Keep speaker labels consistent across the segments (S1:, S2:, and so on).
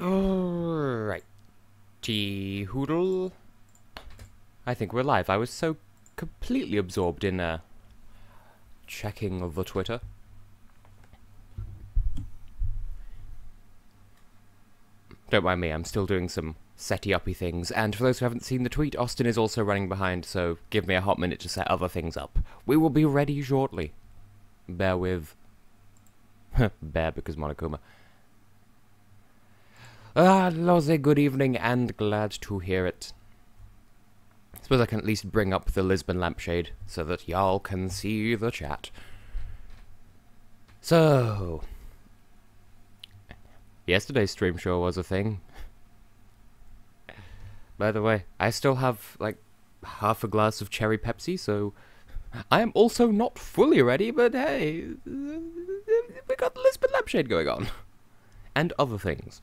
S1: Alright. Hoodle. I think we're live. I was so completely absorbed in checking the Twitter. Don't mind me, I'm still doing some setty-uppy things, and for those who haven't seen the tweet, Austin is also running behind, so give me a hot minute to set other things up. We will be ready shortly. Bear with... Bear because Monokuma. Loze, good evening, and glad to hear it. I suppose I can at least bring up the Lisbon lampshade, so that y'all can see the chat. So... Yesterday's stream sure was a thing. By the way, I still have, like, half a glass of cherry Pepsi, so... I am also not fully ready, but hey... We got the Lisbon lampshade going on. And other things.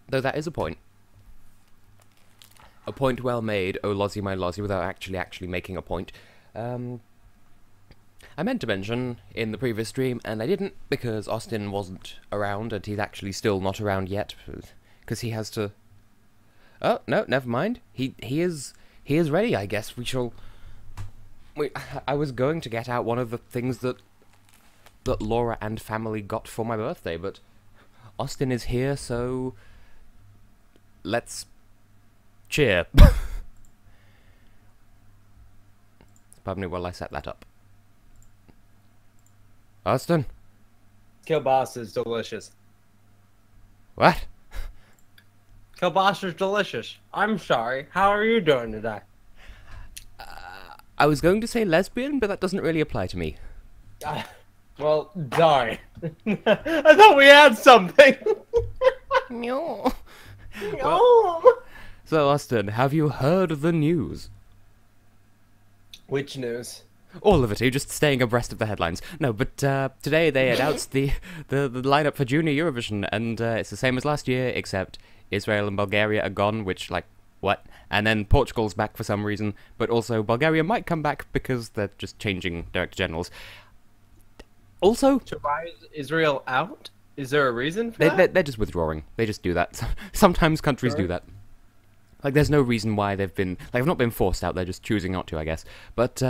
S1: Though that is a point. A point well made, oh Lozzie my Lozzie, without actually making a point. I meant to mention in the previous stream, and I didn't, because Austin wasn't around, and he's actually still not around yet, because he has to... Oh, no, never mind. He is ready, I guess. We shall... I was going to get out one of the things that Laura and family got for my birthday, but Austin is here, so... Let's... cheer. Pardon me while I set that up. Austin?
S2: Kielbasa is delicious.
S1: What?
S2: Kielbasa is delicious. I'm sorry. How are you doing today?
S1: I was going to say lesbian, but that doesn't really apply to me.
S2: Well, darn. I thought we had something.
S1: No.
S2: No.
S1: Well, so, Austin, have you heard the news?
S2: Which news?
S1: All of it, you're just staying abreast of the headlines. No, but today they announced the lineup for Junior Eurovision, and it's the same as last year, except Israel and Bulgaria are gone, which, like, what? And then Portugal's back for some reason, but also Bulgaria might come back because they're just changing director generals. Also...
S2: So why is Israel out? Is there a reason for that?
S1: They're just withdrawing. They just do that. Sometimes countries do that. Like, there's no reason why they've been... Like, they've not been forced out, they're just choosing not to, I guess. But,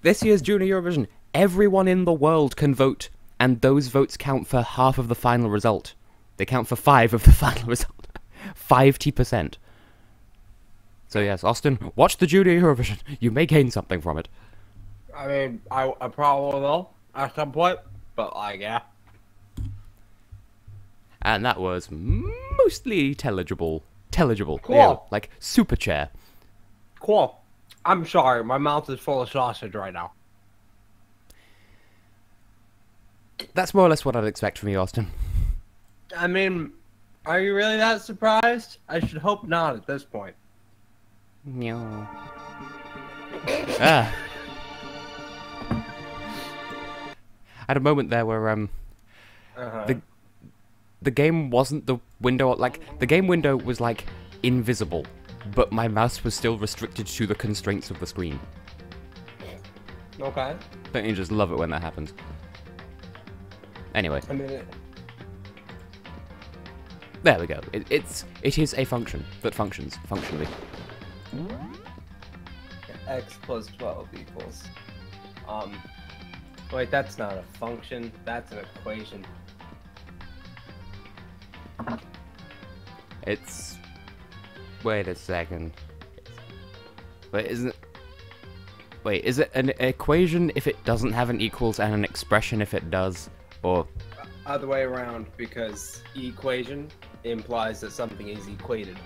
S1: this year's Junior Eurovision, everyone in the world can vote, and those votes count for half of the final result. They count for 5 of the final result. 50%. So yes, Austin, watch the Junior Eurovision. You may gain something from it.
S2: I mean, I probably will at some point, but, like, yeah.
S1: And that was mostly telligible. Cool. Yeah, like super chair.
S2: Cool. I'm sorry, my mouth is full of sausage right now.
S1: That's more or less what I'd expect from you, Austin.
S2: I mean, are you really that surprised? I should hope not at this point.
S1: No. Ah. I had a moment there where the game wasn't the window, like, the game window was, like, invisible, but my mouse was still restricted to the constraints of the screen.
S2: Okay.
S1: Don't you just love it when that happens? Anyway.
S2: I mean,
S1: There we go. It is a function that functions functionally.
S2: X plus 12 equals... Wait, that's not a function, that's an equation.
S1: It's... Wait a second. Wait, isn't it... Wait, is it an equation if it doesn't have an equals and an expression if it does? Or...
S2: Other way around, because equation implies that something is equated.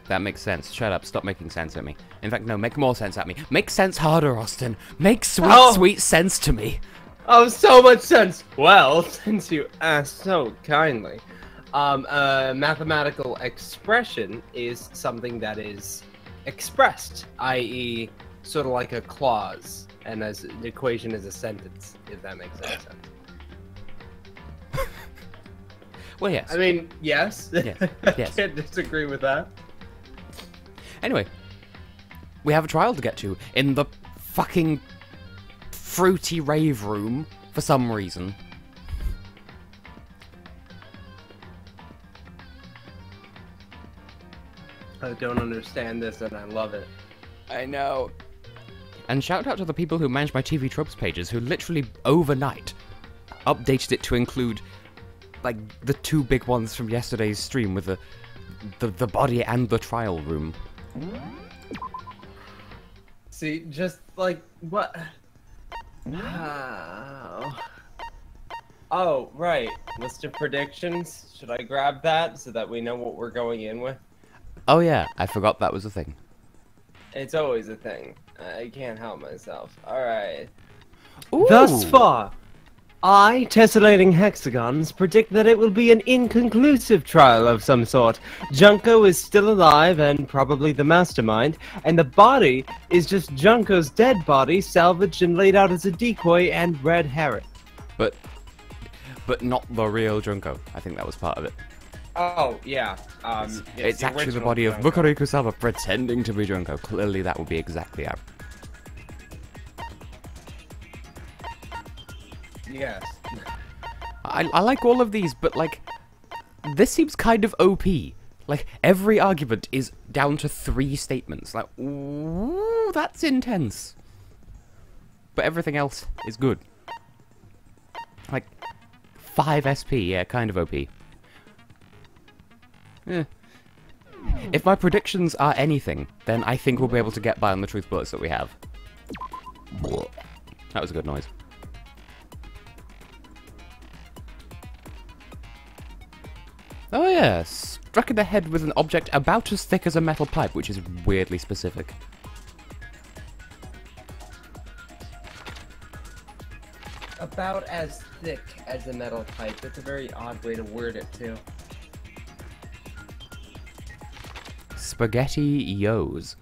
S1: That makes sense. Shut up. Stop making sense at me. In fact, no, make more sense at me. Make sense harder, Austin. Make sweet sense to me.
S2: Oh, so much sense. Well, since you asked so kindly, a mathematical expression is something that is expressed, i.e., sort of like a clause, and as an equation is a sentence, if that makes any sense.
S1: Well, yes.
S2: I mean, yes.
S1: Yes. Yes.
S2: I can't disagree with that.
S1: Anyway, we have a trial to get to in the fucking fruity rave room for some reason.
S2: I don't understand this, and I love it.
S1: I know. And shout out to the people who manage my TV Tropes pages, who literally overnight updated it to include, like, the two big ones from yesterday's stream with the body and the trial room.
S2: See, just like what? Oh, right. List of predictions. Should I grab that so that we know what we're going in with?
S1: Oh yeah, I forgot that was a thing.
S2: It's always a thing. I can't help myself. Alright.
S1: Ooh.
S2: Thus far, I, Tessellating Hexagons, predict that it will be an inconclusive trial of some sort. Junko is still alive and probably the mastermind, and the body is just Junko's dead body salvaged and laid out as a decoy and red herring.
S1: But not the real Junko. I think that was part of it.
S2: Oh, yeah.
S1: It's actually the body of
S2: Junko.
S1: Mukari Kusawa pretending to be Junko. Clearly that would be exactly how.
S2: Yes.
S1: I like all of these, but, like, this seems kind of OP. Like, every argument is down to 3 statements. Like, ooh, that's intense. But everything else is good. Like, 5 SP, yeah, kind of OP. Eh. If my predictions are anything, then I think we'll be able to get by on the truth bullets that we have. That was a good noise. Oh yeah, struck in the head with an object about as thick as a metal pipe, which is weirdly specific.
S2: About as thick as a metal pipe. That's a very odd way to word it, too.
S1: Spaghetti Yo's.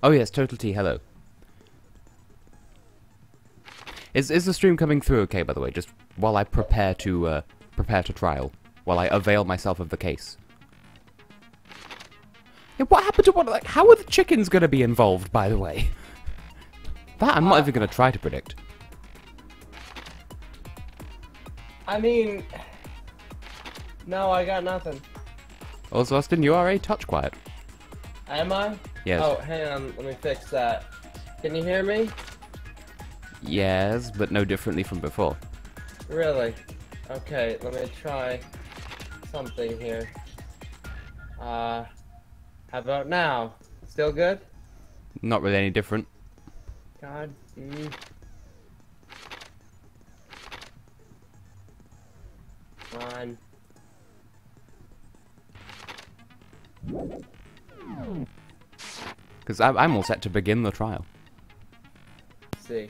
S1: Oh yes, Total T, hello. Is the stream coming through okay, by the way? Just while I prepare to trial, while I avail myself of the case. Yeah, what happened to like? How are the chickens gonna be involved, by the way? That I'm not even gonna try to predict.
S2: I mean... No, I got nothing.
S1: Also, Austin, you are a touch quiet.
S2: Am I?
S1: Yes.
S2: Oh, hang on. Let me fix that. Can you hear me?
S1: Yes, but no differently from before.
S2: Really? Okay, let me try something here. How about now? Still good?
S1: Not really any different.
S2: God. Come on.
S1: Because I'm all set to begin the trial.
S2: Let's see.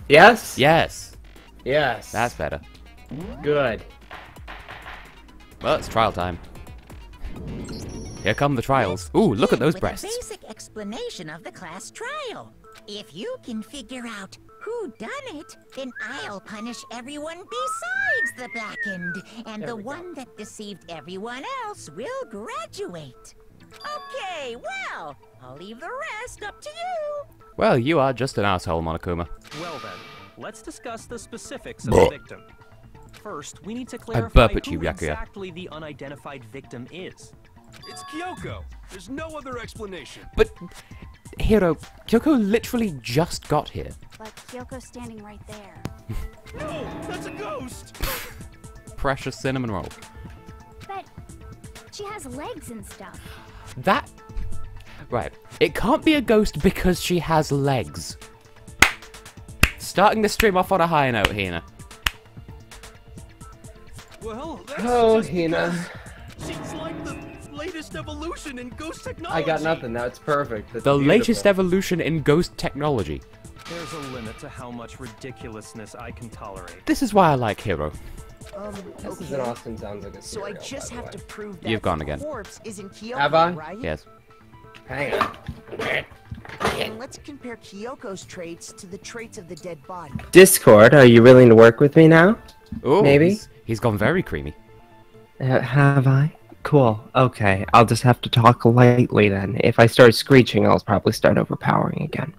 S2: Yes?
S1: Yes,
S2: Yes.
S1: that's better.
S2: good.
S1: Well, it's trial time. Here come the trials. Ooh, look at those
S3: With
S1: breasts.
S3: A basic explanation of the class trial. If you can figure out who done it, then I'll punish everyone besides the blackened, and
S2: There
S3: the
S2: we go.
S3: one that deceived everyone else will graduate. Okay, well, I'll leave the rest up to you.
S1: Well, you are just an asshole, Monokuma.
S4: Well then, let's discuss the specifics of the victim. First, we need to
S1: burp
S4: clarify
S1: at you,
S4: who
S1: Byakuya.
S4: exactly the unidentified victim is.
S5: It's Kyoko. There's no other explanation.
S1: But, Hiro, Kyoko literally just got here.
S6: But Kyoko's standing right there.
S5: No, that's a ghost.
S1: Precious cinnamon roll.
S6: But she has legs and stuff.
S1: That... Right. It can't be a ghost because she has legs. Starting the stream off on a high note, Hina.
S5: Well, that's
S2: Oh,
S5: just
S2: Hina.
S5: because she's like the latest evolution in ghost technology.
S2: I got nothing. That's perfect. That's
S1: The
S2: beautiful.
S1: latest evolution in ghost technology.
S4: There's a limit to how much ridiculousness I can tolerate.
S1: This is why I like Hiro.
S2: This is an Austin sounds like a
S7: So I
S2: cereal,
S7: just
S2: by the
S7: have to
S2: way.
S7: prove that
S1: You've gone
S7: the
S1: again.
S7: corpse isn't Kyoko,
S2: Have I?
S7: right?
S1: Yes.
S2: Hang on.
S7: And let's compare Kyoko's traits to the traits of the dead body.
S2: Discord, are you willing to work with me now?
S1: Ooh,
S2: Maybe?
S1: He's gone very creamy.
S2: Have I? Cool. Okay, I'll just have to talk lightly then. If I start screeching, I'll probably start overpowering again.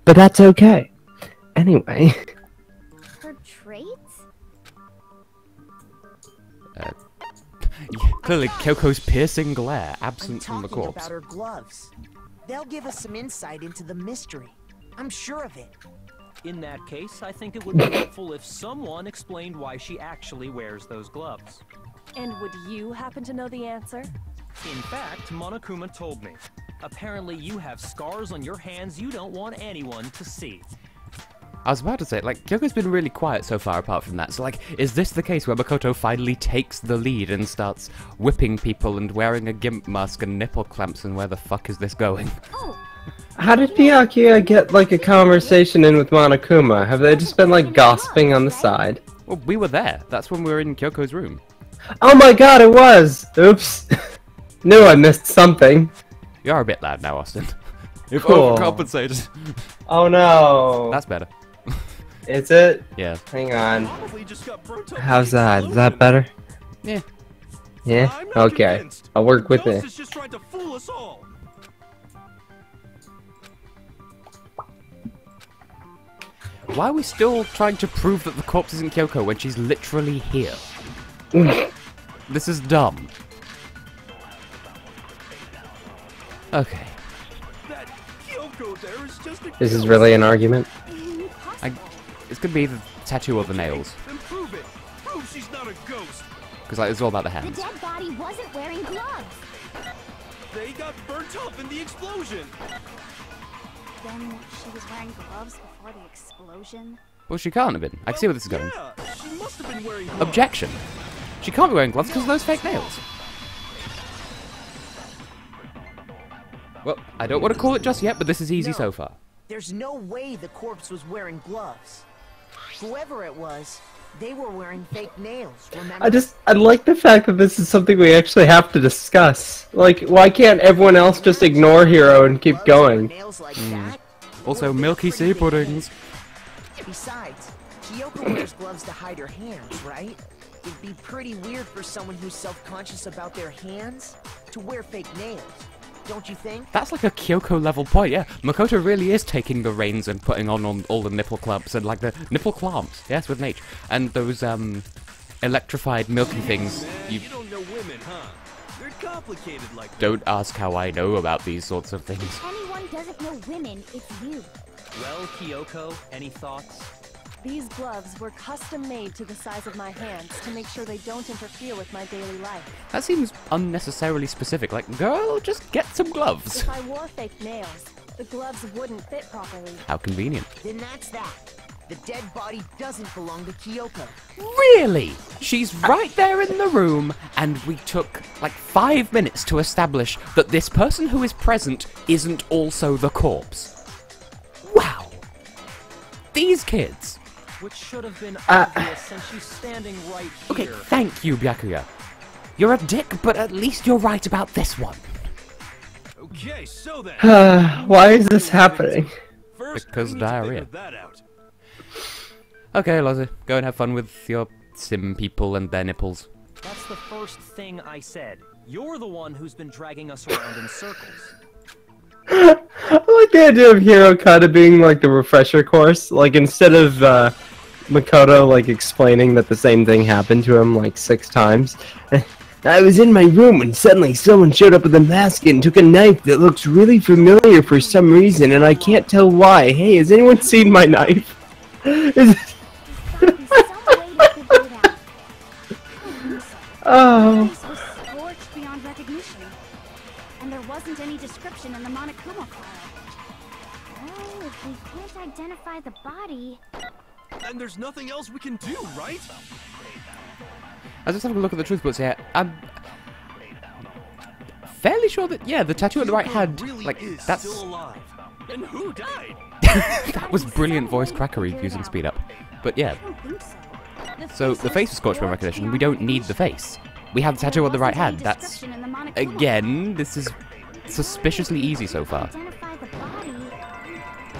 S2: But that's okay. Anyway.
S6: Her traits?
S1: Clearly, Kyoko's piercing glare,
S7: I'm
S1: absent from the
S7: talking
S1: corpse.
S7: about her gloves. They'll give us some insight into the mystery. I'm sure of it.
S4: In that case, I think it would be helpful if someone explained why she actually wears those gloves.
S8: And would you happen to know the answer?
S4: In fact, Monokuma told me. Apparently you have scars on your hands you don't want anyone to see.
S1: I was about to say, like, Kyoko's been really quiet so far apart from that, so, like, is this the case where Makoto finally takes the lead and starts whipping people and wearing a gimp mask and nipple clamps, and where the fuck is this going?
S6: Oh,
S2: How did Byakuya get, like, a conversation in with Monokuma? Have they just been, like, gossiping on the side?
S1: Well, we were there. That's when we were in Kyoko's room.
S2: Oh my god, it was! Oops. Knew I missed something.
S1: You are a bit loud now, Austin. You've
S2: Cool.
S1: overcompensated.
S2: Oh no.
S1: That's better.
S2: Is it?
S1: Yeah.
S2: Hang on.
S5: Probably just got burnt up
S2: How's
S5: by the
S2: that? Is that
S5: explosion.
S2: better?
S1: Yeah.
S2: Yeah?
S5: I'm not
S2: Okay.
S5: convinced.
S2: I'll work with
S5: Ghost
S2: it.
S5: is just trying to fool us all.
S1: Why are we still trying to prove that the corpse isn't Kyoko when she's literally here? This is dumb. Okay.
S5: That Kyoko there is just a
S2: This is
S5: ghost.
S2: really an argument?
S1: It's gonna be the tattoo or the nails.
S5: Then prove it. Prove she's not a ghost.
S1: Because, like, it's all about the
S6: the
S1: hands.
S6: dead body wasn't wearing gloves.
S5: They got burnt up in the explosion.
S6: Then she was wearing gloves before the explosion.
S1: Well, she can't have been. I can see where this is going.
S5: Yeah, she must have been wearing gloves.
S1: Objection. She can't be wearing gloves because of those fake nails. Well, I don't want to call it just yet, but this is easy
S7: No.
S1: so far.
S7: There's no way the corpse was wearing gloves. Whoever it was, they were wearing fake nails, remember?
S2: I like the fact that this is something we actually have to discuss. Like, why can't everyone else just ignore Hero and keep
S7: Gloves or
S2: going?
S7: nails like that
S1: Also,
S7: would've been
S1: milky
S7: pretty
S1: sea
S7: big
S1: puddings.
S7: hit. Besides, Kyoko wears gloves to hide her hands, right? It'd be pretty weird for someone who's self-conscious about their hands to wear fake nails. Don't you think?
S1: That's like a Kyoko level point, yeah. Makoto really is taking the reins and putting on all the nipple clamps and, like, the nipple clamps, yes, with an H. And those, electrified milky things.
S5: You don't know women, huh? They're complicated like that.
S1: Don't ask how I know about these sorts of things.
S6: If anyone doesn't know women, it's you.
S4: Well, Kyoko, any thoughts?
S8: These gloves were custom made to the size of my hands to make sure they don't interfere with my daily life.
S1: That seems unnecessarily specific. Like, girl, just get some gloves.
S8: If I wore fake nails, the gloves wouldn't fit properly.
S1: How convenient.
S7: Then that's that. The dead body doesn't belong to Kyoko.
S1: Really? She's right there in the room, and we took, like, 5 minutes to establish that this person who is present isn't also the corpse. Wow. These kids.
S4: Which should have been obvious since she's standing right here.
S1: Okay, thank you, Byakuya. You're a dick, but at least you're right about this one.
S5: Okay, so then.
S2: Why is this happening?
S5: First,
S1: Because
S5: we need to
S1: diarrhea.
S5: figure that out.
S1: Okay, Lozzie, go and have fun with your sim people and their nipples.
S4: That's the first thing I said. You're the one who's been dragging us around in circles.
S2: I like the idea of Hero kind of being like the refresher course. Like, instead of Makoto like explaining that the same thing happened to him like 6 times. I was in my room when suddenly someone showed up with a mask and took a knife that looks really familiar for some reason, and I can't tell why. Hey, has anyone seen my knife? Is it...
S6: There's some way to figure it out.
S2: Oh.
S6: This was scorched beyond recognition. And there wasn't any description in the Monokuma file. Oh, if we can't identify the body...
S5: And there's nothing else we can do, right?
S1: I was just having a look at the truth books here. I'm fairly sure that, yeah, the tattoo on the right hand,
S5: Really
S1: like,
S5: is
S1: that's...
S5: still alive. And who died?
S1: That was brilliant voice crackery using speed up. But yeah,
S6: I don't think so.
S1: so the face was scorched by recognition. We don't need the face. We have the tattoo on the right hand. That's, again, this is suspiciously easy so far.
S6: Identify the body.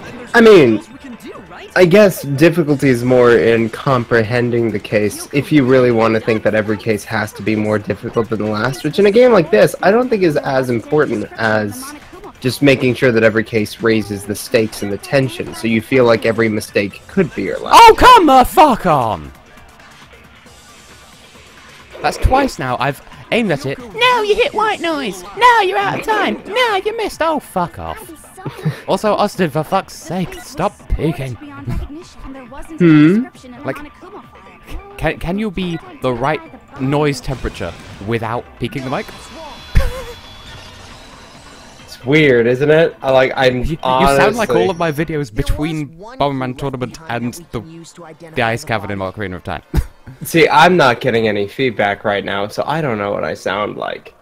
S5: And there's
S2: I mean,
S5: we can do, right?
S2: I guess difficulty is more in comprehending the case, if you really want to think that every case has to be more difficult than the last, which in a game like this, I don't think is as important as just making sure that every case raises the stakes and the tension, so you feel like every mistake could be your last.
S1: Oh, come the fuck on! That's twice now. I've aimed at it. No, you hit white noise! No, you're out of time! No, you missed! Oh, fuck off. Also, Austin, for fuck's sake, stop peeking. Like, can you be the right noise temperature without peeking the mic?
S2: It's weird, isn't it? I'm
S1: You
S2: honestly...
S1: sound like all of my videos between Bomberman Tournament and the Ice Cavern in Ocarina of Time.
S2: See, I'm not getting any feedback right now, so I don't know what I sound like.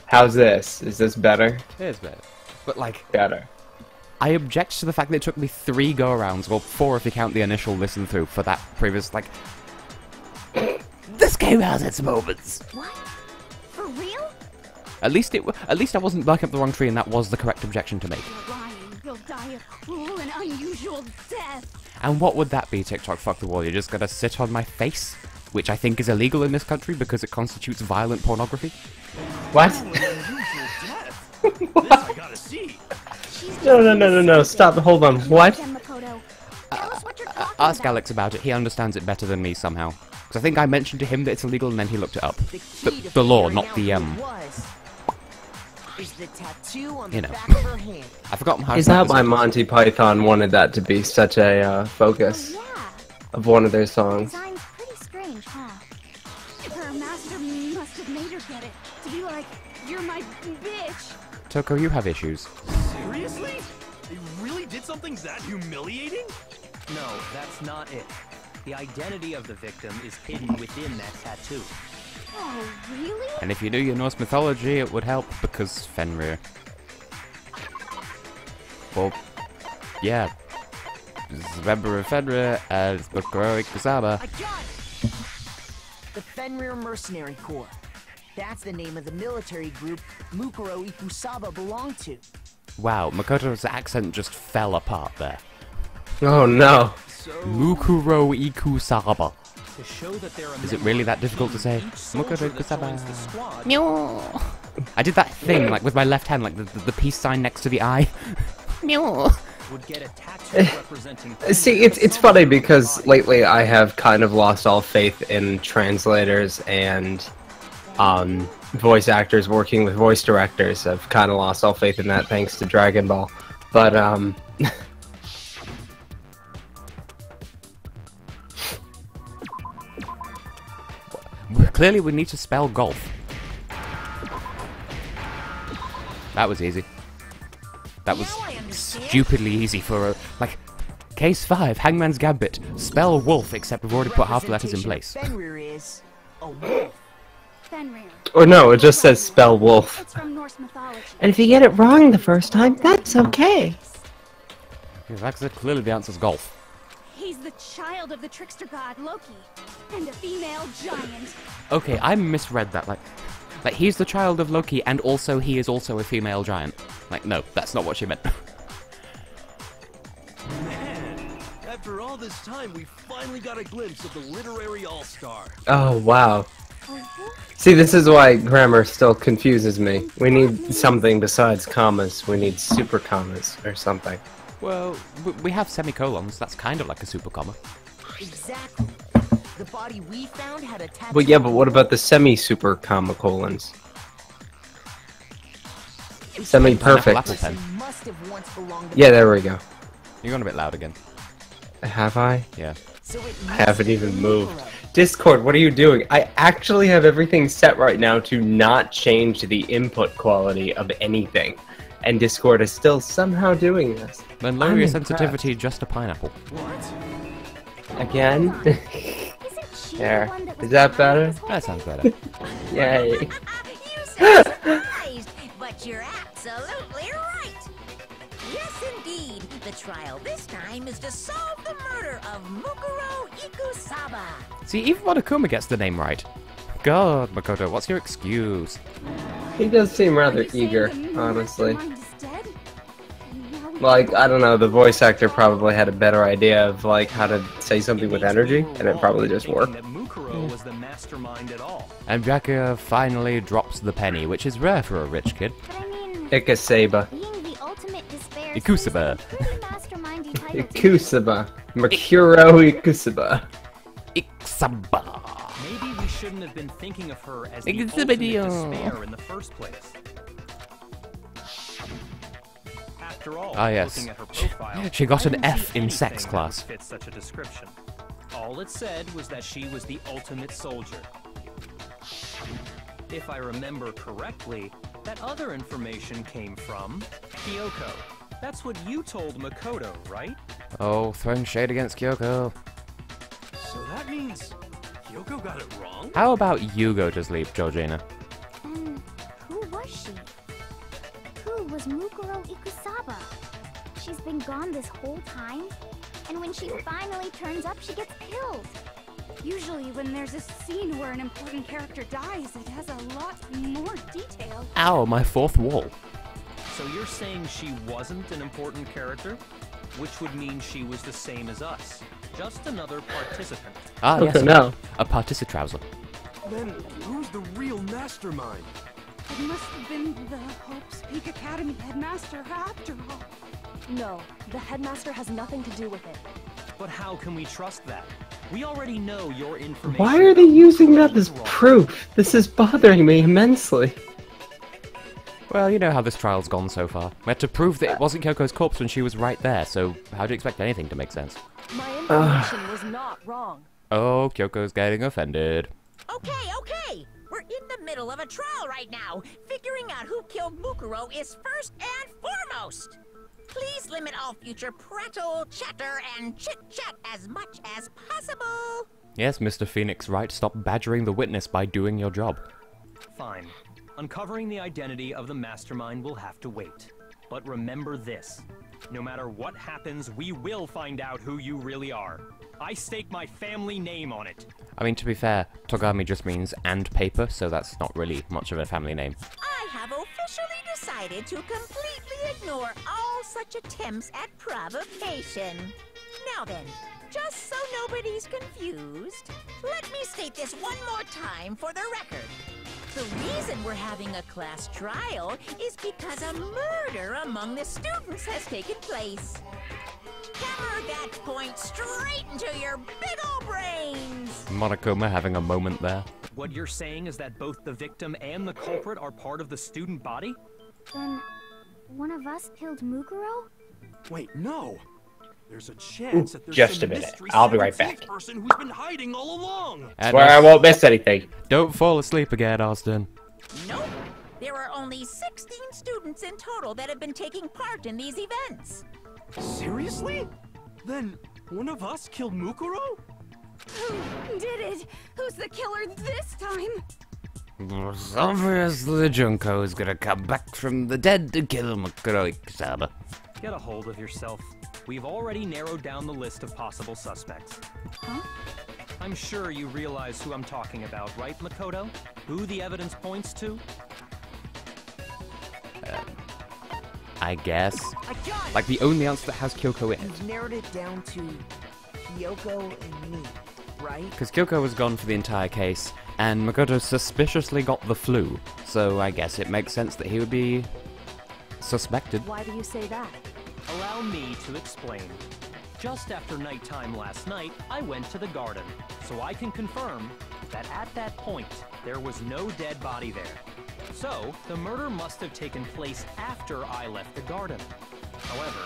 S2: How's this? Is this better?
S1: It is better. But, like...
S2: Better.
S1: I object to the fact that it took me 3 go-arounds, well, 4 if you count the initial listen-through, for that previous, like... This game has its moments!
S6: What? For real?
S1: At least I wasn't barking up the wrong tree, and that was the correct objection to make.
S6: You're lying. You'll die a cruel and unusual death.
S1: And what would that be, TikTok? Fuck the wall. You're just gonna sit on my face? Which I think is illegal in this country because it constitutes violent pornography.
S2: What?
S5: This I gotta see.
S2: No, stop, hold on, what?
S1: Ask Alex about it. He understands it better than me somehow. Because I think I mentioned to him that it's illegal and then he looked it up. The law, not the,
S7: Is the tattoo on
S1: you
S7: the
S1: know.
S7: back of her hand.
S1: I forgot how
S2: Is that why Monty Python wanted that to be such a focus of one of their songs?
S6: Design's pretty strange, huh? Her master must have made her get it. To be like, you're my bitch.
S1: Toko, you have issues.
S5: Seriously? They really did something that humiliating?
S4: No, that's not it. The identity of the victim is hidden within that tattoo.
S6: Oh, really?
S1: And if you knew your Norse mythology, it would help, because Fenrir. Well, yeah. Remember Fenrir as Mukuro Ikusaba.
S7: I got it! The Fenrir Mercenary Corps. That's the name of the military group Mukuro Ikusaba belonged to.
S1: Wow, Makoto's accent just fell apart there.
S2: Oh no.
S4: So,
S1: Mukuro Ikusaba.
S4: to show that they're a
S1: Is it really that difficult to say?
S4: each soldier
S1: Mukuro
S4: that joins the
S1: Ikusaba.
S4: squad
S1: I did that thing, like with my left hand, like the peace sign next to the eye.
S4: would get a tattoo representing.
S2: See, it's funny because lately I have kind of lost all faith in translators and voice actors working with voice directors. I've kind of lost all faith in that thanks to Dragon Ball. But
S1: Clearly we need to spell golf. That was easy. That was stupidly easy for a, like, case 5, Hangman's Gambit. Spell wolf, except we've already put half the letters in place.
S7: Fenrir is a wolf.
S6: Fenrir.
S2: or no, it just says spell wolf.
S6: It's from Norse mythology.
S2: And if you get it wrong the first time, that's okay.
S1: Yeah, like I said, clearly the answer's golf.
S6: He's the child of the trickster god Loki, and a female giant.
S1: Okay, I misread that. Like he's the child of Loki, and also he is also a female giant. Like, no, that's not what she meant.
S5: Man, after all this time, we finally got a glimpse of the literary all-star.
S2: Oh, wow. See, this is why grammar still confuses me. We need something besides commas. We need super commas or something.
S1: Well, we have semicolons. That's kind of like a super comma.
S7: Exactly. The body we found had a tattoo.
S2: Well, yeah, but what about the semi-super comma colons? Semi-perfect.
S1: Apple pen.
S7: Must have once belonged to
S2: Yeah, there we go.
S1: You're going a bit loud again.
S2: Have I?
S1: Yeah.
S7: So it
S2: I haven't even
S7: must be
S2: moved.
S7: Mukuro.
S2: Discord, what are you doing? I actually have everything set right now to not change the input quality of anything. And Discord is still somehow doing this.
S1: Then lower
S2: I'm
S1: your
S2: impressed.
S1: sensitivity just to pineapple.
S2: Again?
S6: Isn't she
S2: There.
S6: the one that was
S2: Is that
S6: behind
S2: better?
S6: this whole
S1: That sounds better.
S2: Yay.
S3: You sound surprised, but you're absolutely right. Yes, indeed. The trial this time is to solve the murder of Mukuro Ikusaba.
S1: See, even Monokuma gets the name right. God, Makoto, what's your excuse?
S2: He does seem rather
S6: Are you saying
S2: eager,
S6: the
S2: honestly.
S6: mastermind is dead? And now we
S2: Like, I don't know, the voice actor probably had a better idea of, like, how to say something with energy, and it probably just worked.
S4: That Mukuro was the mastermind at all.
S1: And Dracula finally drops the penny, which is rare for a rich kid.
S6: But I mean,
S2: Ikasaba.
S6: being the ultimate despair
S1: Ikusaba.
S6: seems like a pretty mastermindy title to me.
S2: Ikusaba. Mercuro Ikusaba.
S1: Ixaba.
S4: Maybe we shouldn't have been thinking of her as the ultimate
S1: Exhibition.
S4: despair in the first place. After all,
S1: Ah, yes.
S4: looking at her profile,
S1: She got
S4: I
S1: an
S4: didn't
S1: F
S4: see
S1: in sex
S4: anything that
S1: class.
S4: would fit such a description. All it said was that she was the ultimate soldier. If I remember correctly, that other information came from Kyoko. That's what you told Makoto, right?
S1: Oh, throwing shade against Kyoko.
S5: So that means Kyoko got it wrong?
S1: How about you go to sleep, Georgina?
S6: And who was she? Who was Mukuro Ikusaba? She's been gone this whole time, and when she finally turns up, she gets killed.
S9: Usually when there's a scene where an important character dies, it has a lot more detail.
S1: Ow, my fourth wall.
S4: So you're saying she wasn't an important character? Which would mean she was the same as us. Just another participant.
S1: Ah, yes.
S2: No.
S1: A particitrouser.
S5: Then who's the real mastermind?
S9: It must have been the Hope's Peak Academy headmaster after all.
S8: No, the headmaster has nothing to do with it.
S4: But how can we trust that? We already know your information.
S2: Why are they using that as proof? This is bothering me immensely.
S1: Well, you know how this trial's gone so far. We had to prove that it wasn't Kyoko's corpse when she was right there, so how do you expect anything to make sense?
S8: My information was not wrong.
S1: Oh, Kyoko's getting offended.
S3: Okay. We're in the middle of a trial right now. Figuring out who killed Mukuro is first and foremost. Please limit all future prattle, chatter, and chit-chat as much as possible.
S1: Yes, Mr. Phoenix Wright, stop badgering the witness by doing your job.
S4: Fine. Uncovering the identity of the mastermind will have to wait. But remember this. No matter what happens, we will find out who you really are. I stake my family name on it.
S1: I mean, to be fair, Togami just means and paper, so that's not really much of a family name.
S3: I have officially decided to completely ignore all such attempts at provocation. Now then, just so nobody's confused, let me state this one more time for the record. The reason we're having a class trial is because a murder among the students has taken place. Hammer that point straight into your big ol' brains!
S1: Monokuma having a moment there.
S4: What you're saying is that both the victim and the culprit are part of the student body?
S6: Then, one of us killed Mukuro?
S5: Wait, no. There's a chance that there's
S2: Just
S5: some
S2: a minute.
S5: mystery
S2: I'll be right
S5: 17th
S2: back.
S5: person who's been hiding all along.
S1: And
S2: Swear I won't miss anything.
S1: don't fall asleep again, Austin.
S3: Nope. There are only 16 students in total that have been taking part in these events.
S5: Seriously? Then one of us killed Mukuro?
S9: Who did it? Who's the killer this time?
S1: Obviously, Junko is gonna come back from the dead to kill Mukuro Ikusaba.
S4: Get a hold of yourself. We've already narrowed down the list of possible suspects.
S9: Huh?
S4: I'm sure you realize who I'm talking about, right, Makoto? Who the evidence points to?
S1: I guess.
S7: I got it!
S1: Like the only answer that has Kyoko in it.
S7: You've narrowed it down to Kyoko and me, right?
S1: Because Kyoko was gone for the entire case, and Makoto suspiciously got the flu, so I guess it makes sense that he would be suspected.
S8: Why do you say that?
S4: Allow me to explain. Just after nighttime last night, I went to the garden, so I can confirm that at that point, there was no dead body there. So, the murder must have taken place after I left the garden. However,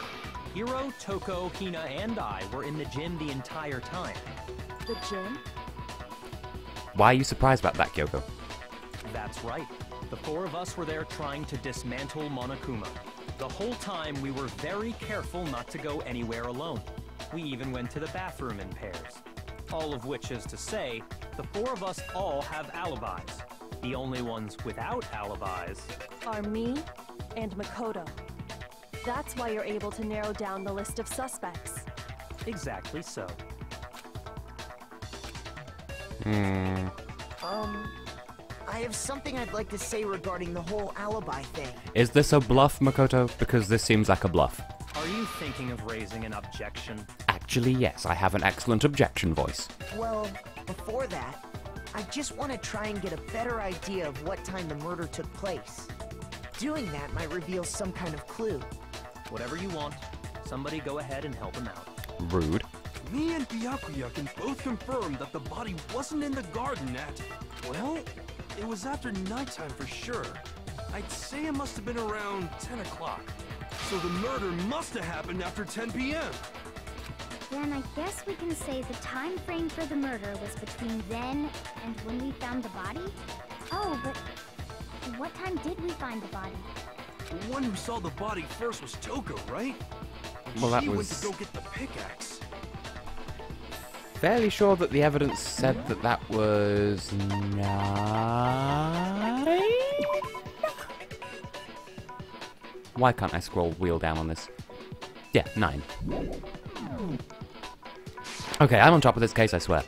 S4: Hiro, Toko, Hina, and I were in the gym the entire time.
S8: The gym?
S1: Why are you surprised about that, Kyoko?
S4: That's right. The four of us were there trying to dismantle Monokuma. The whole time we were very careful not to go anywhere alone. We even went to the bathroom in pairs. All of which is to say, the four of us all have alibis. The only ones without alibis
S8: Are me and Makoto. That's why you're able to narrow down the list of suspects.
S4: exactly so.
S7: I have something I'd like to say regarding the whole alibi thing.
S1: Is this a bluff, Makoto? Because this seems like a bluff.
S4: Are you thinking of raising an objection?
S1: Actually, yes, I have an excellent objection voice.
S7: Well, before that, I just want to try and get a better idea of what time the murder took place. Doing that might reveal some kind of clue.
S4: Whatever you want. Somebody go ahead and help him out.
S1: Rude.
S5: Me and Byakuya can both confirm that the body wasn't in the garden at... Well, it was after nighttime for sure. I'd say it must have been around 10 o'clock. So the murder must have happened after 10 p.m.
S6: Then I guess we can say the time frame for the murder was between then and when we found the body? Oh, but what time did we find the body?
S5: The one who saw the body first was Toko, right?
S1: Well, that
S5: she went
S1: was...
S5: to go get the pickaxe.
S1: Fairly sure that the evidence said that that was 9? Why can't I scroll wheel down on this? Yeah, 9. Okay, I'm on top of this case, I swear.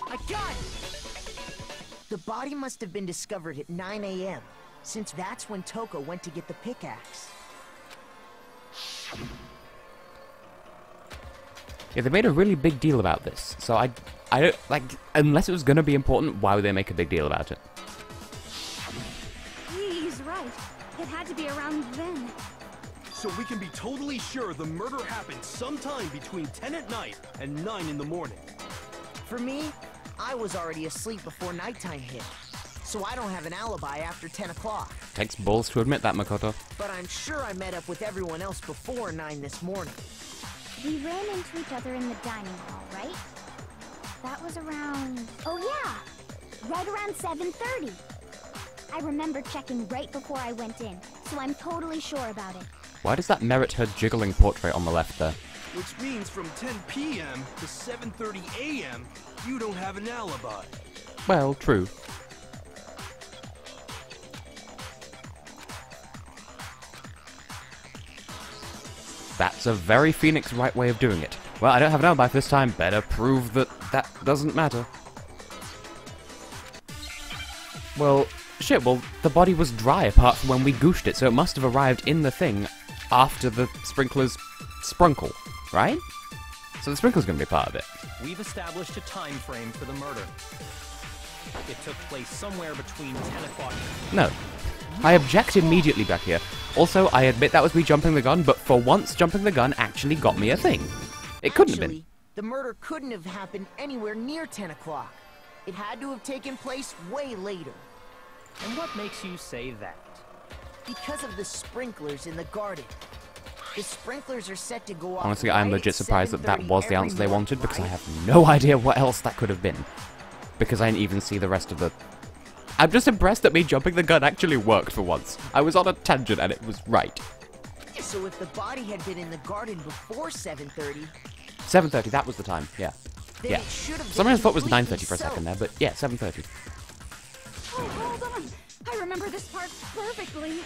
S7: I got it! The body must have been discovered at 9 a.m., since that's when Toko went to get the pickaxe.
S1: Yeah, they made a really big deal about this, so I don't, like, unless it was gonna be important, why would they make a big deal about it?
S9: He's right. It had to be around then.
S5: So we can be totally sure the murder happened sometime between 10 at night and 9 in the morning.
S7: For me, I was already asleep before nighttime hit, so I don't have an alibi after 10 o'clock.
S1: Takes balls to admit that, Makoto.
S7: But I'm sure I met up with everyone else before 9 this morning.
S6: We ran into each other in the dining hall, right? That was around... Oh yeah! Right around 7:30. I remember checking right before I went in, so I'm totally sure about it.
S1: Why does that merit her jiggling portrait on the left there?
S5: Which means from 10 p.m. to 7:30 a.m., you don't have an alibi.
S1: Well, true. That's a very Phoenix Wright way of doing it. Well, I don't have an alibi this time. Better prove that that doesn't matter. Well, shit, well, the body was dry apart from when we gooshed it, so it must have arrived in the thing after the sprinklers sprunkle, right? So the sprinkler's gonna be part of it.
S4: We've established a time frame for the murder. It took place somewhere between 10 o'clock...
S1: No. I object immediately back here. Also, I admit that was me jumping the gun, but for once, jumping the gun actually got me a thing. It couldn't have been.
S7: The murder couldn't have happened anywhere near 10 o'clock. It had to have taken place way later.
S4: And what makes you say that?
S7: Because of the sprinklers in the garden. The sprinklers are set to go off.
S1: Honestly, I'm
S7: right
S1: legit
S7: at
S1: surprised that that was the
S7: every
S1: answer they
S7: morning,
S1: wanted, because I
S7: right?
S1: have no idea what else that could have been. Because I didn't even see the rest of the... I'm just impressed that me jumping the gun actually worked for once. I was on a tangent and it was right.
S7: So if the body had been in the garden before 7:30...
S1: 7:30, that was the time, yeah.
S7: then
S1: Yeah.
S7: it should have been
S1: Sometimes I thought it was
S7: completely
S1: 9:30 for a second
S7: so.
S1: there, but yeah, 7:30.
S9: Oh, hold on. I remember this part perfectly.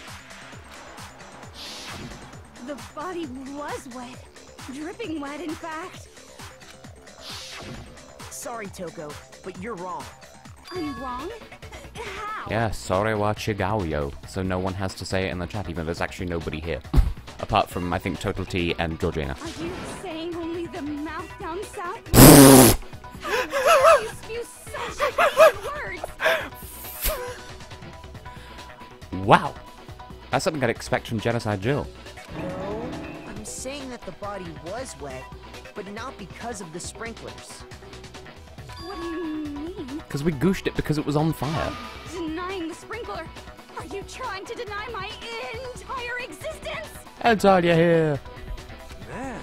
S9: The body was wet. Dripping wet, in fact.
S7: Sorry, Toko, but you're wrong.
S9: I'm wrong? How?
S1: Yeah, sorry wa chigao, so no one has to say it in the chat, even though there's actually nobody here. Apart from, I think, Total T and Georgina.
S9: Are you saying only the mouth down south? You spew such bad words!
S1: Wow! That's something I'd expect from Genocide Jill.
S7: No, I'm saying that the body was wet, but not because of the sprinklers.
S9: What do you mean?
S1: Because we gooshed it because it was on fire.
S9: Denying the sprinkler? Are you trying to deny my entire existence?
S1: Antonia here!
S5: Man,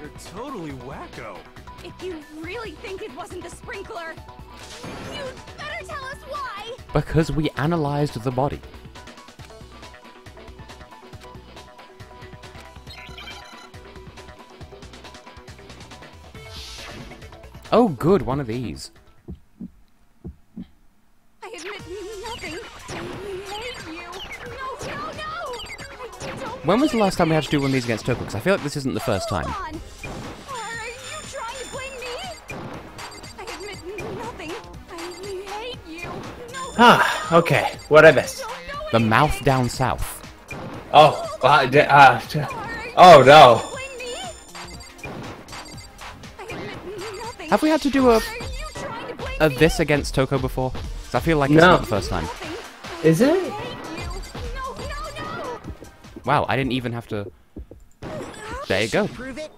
S5: you're totally wacko.
S9: If you really think it wasn't the sprinkler, you'd better tell us why!
S1: Because we analysed the body. Oh good, one of these.
S9: I admit nothing. I hate you. No, no, no! I don't
S1: When was the last time we had to do one of these against Toko? Because I feel like this isn't the first time.
S9: Hold on. Are you trying to blame me? I admit nothing. I hate you. No,
S2: Ah, okay. What I missed?
S1: The mouth down south.
S2: Oh, Oh no.
S9: Blame me? I admit nothing.
S1: Have we had to do
S9: Are you trying to blame me?
S1: this against Toko before? 'Cause I feel like it's
S2: No.
S1: not the first time.
S9: Nothing.
S2: Is
S9: I
S2: it?
S9: hate you. No, no, no.
S1: Wow, I didn't even have to... There you go.
S7: Prove it?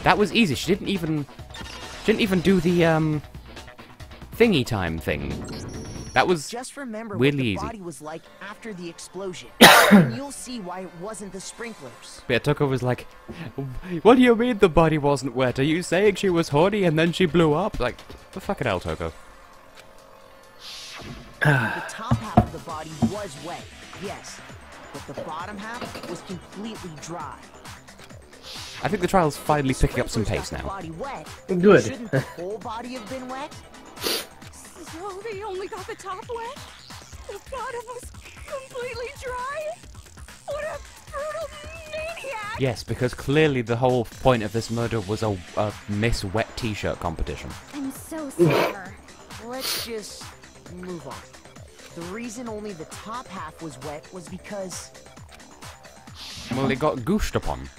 S1: That was easy. She didn't even do the thingy time thing. That was
S7: Just remember
S1: weirdly
S7: what the
S1: easy.
S7: body was like after the explosion. And you'll see why it wasn't the sprinklers.
S1: Yeah, Toko was like, "What do you mean the body wasn't wet? Are you saying she was horny and then she blew up?" Like, the fucking hell, Toko.
S7: The top half of the body was wet, yes. But the bottom half was completely dry.
S1: I think the trial's finally picking up some
S7: Sprinklers
S1: pace
S7: got the
S1: now.
S7: body wet.
S2: Good.
S7: Shouldn't the whole body have been wet?
S9: So they only got the top wet? The bottom was completely dry? What a brutal maniac!
S1: Yes, because clearly the whole point of this murder was a Miss Wet T-shirt competition.
S6: I'm so sorry.
S7: Let's just move on. The reason only the top half was wet was because
S1: Well, it got gooshed upon.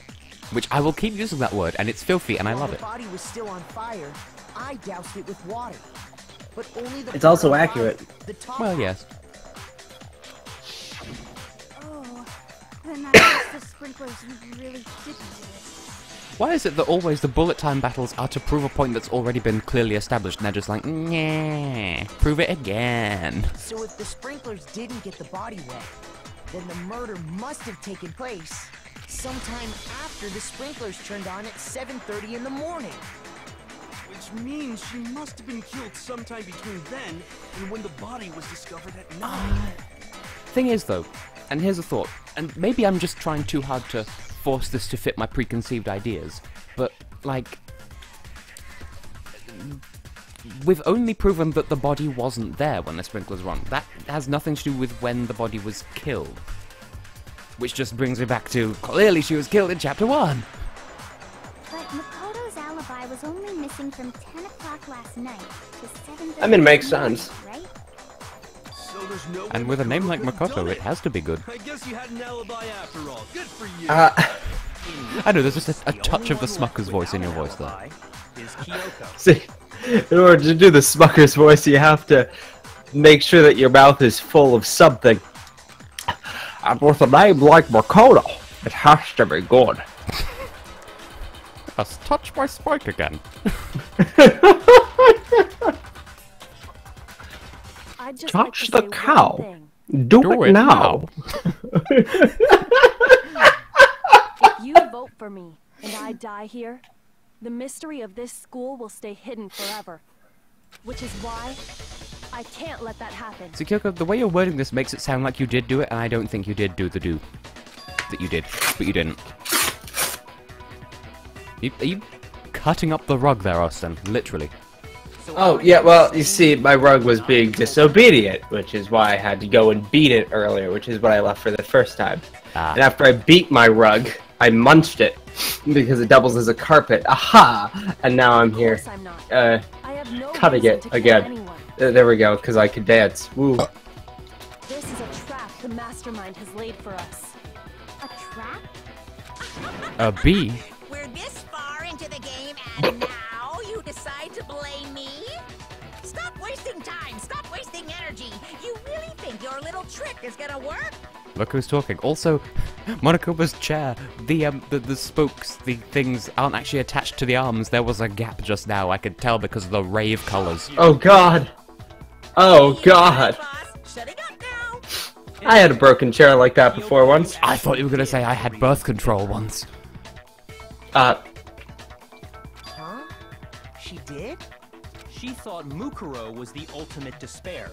S1: Which I will keep using that word, and it's filthy, and I
S7: while
S1: love
S7: the
S1: it.
S7: body was still on fire, I doused it with water. But only the
S2: It's also
S7: bottom
S2: accurate.
S7: half, the top
S1: Well,
S7: half.
S1: yes.
S9: Oh, then that means the sprinklers really didn't do it.
S1: Why is it that always the bullet time battles are to prove a point that's already been clearly established, and they're just like, nah, prove it again?
S7: So if the sprinklers didn't get the body wet, then the murder must have taken place sometime after the sprinklers turned on at 7:30 in the morning.
S5: Which means she must have been killed sometime between then and when the body was discovered at night.
S1: Thing is, though, and here's a thought, and maybe I'm just trying too hard to force this to fit my preconceived ideas, but, like, we've only proven that the body wasn't there when the sprinklers were on. That has nothing to do with when the body was killed. Which just brings me back to, clearly she was killed in Chapter 1!
S6: But Makoto's alibi was only missing from 10 o'clock last night to 7:30.
S2: I mean, it makes sense.
S6: Right?
S5: So there's no way
S1: And with a name like
S5: Makoto could've
S1: Makoto,
S5: done
S1: it has to be good.
S5: I guess you had an alibi after all. Good for you.
S1: I know, there's just a touch of the Smucker's voice in your voice there.
S4: Alibi is Kyoko.
S2: See, in order to do the Smucker's voice, you have to make sure that your mouth is full of something. And with a name like Makoto, it has to be good.
S1: Just touch my spike again.
S8: I'd just
S2: Touch
S8: like to
S2: the
S8: say
S2: cow.
S8: one thing.
S2: Do it now.
S8: If you vote for me and I die here, the mystery of this school will stay hidden forever. Which is why I can't let that happen.
S1: So Kyoko, the way you're wording this makes it sound like you did do it, and I don't think you did do the do. That you did, but you didn't. Are you cutting up the rug there, Austin? Literally.
S2: Oh, yeah, well, you see, my rug was being disobedient, which is why I had to go and beat it earlier, which is what I left for the first time. And after I beat my rug, I munched it, because it doubles as a carpet. Aha! And now I'm here,
S8: Of course I'm not. I have no
S2: cutting
S8: reason
S2: it
S8: to kill
S2: again.
S8: anyone.
S2: There we go, because I could dance. Woo.
S8: This is a trap the mastermind has laid for us.
S6: A trap?
S1: A bee?
S3: We're this far into the game, and now you decide to blame me? Stop wasting time! Stop wasting energy! You really think your little trick is gonna work?
S1: Look who's talking. Also, Monokoba's chair, the spokes, the things aren't actually attached to the arms. There was a gap just now. I could tell because of the rave colors.
S2: Oh, God. Oh, God.
S3: Boss, shutting up now!
S2: I had a broken chair like that before once.
S1: I thought you were gonna say I had birth control once.
S7: Huh? She did?
S4: She thought Mukuro was the ultimate despair.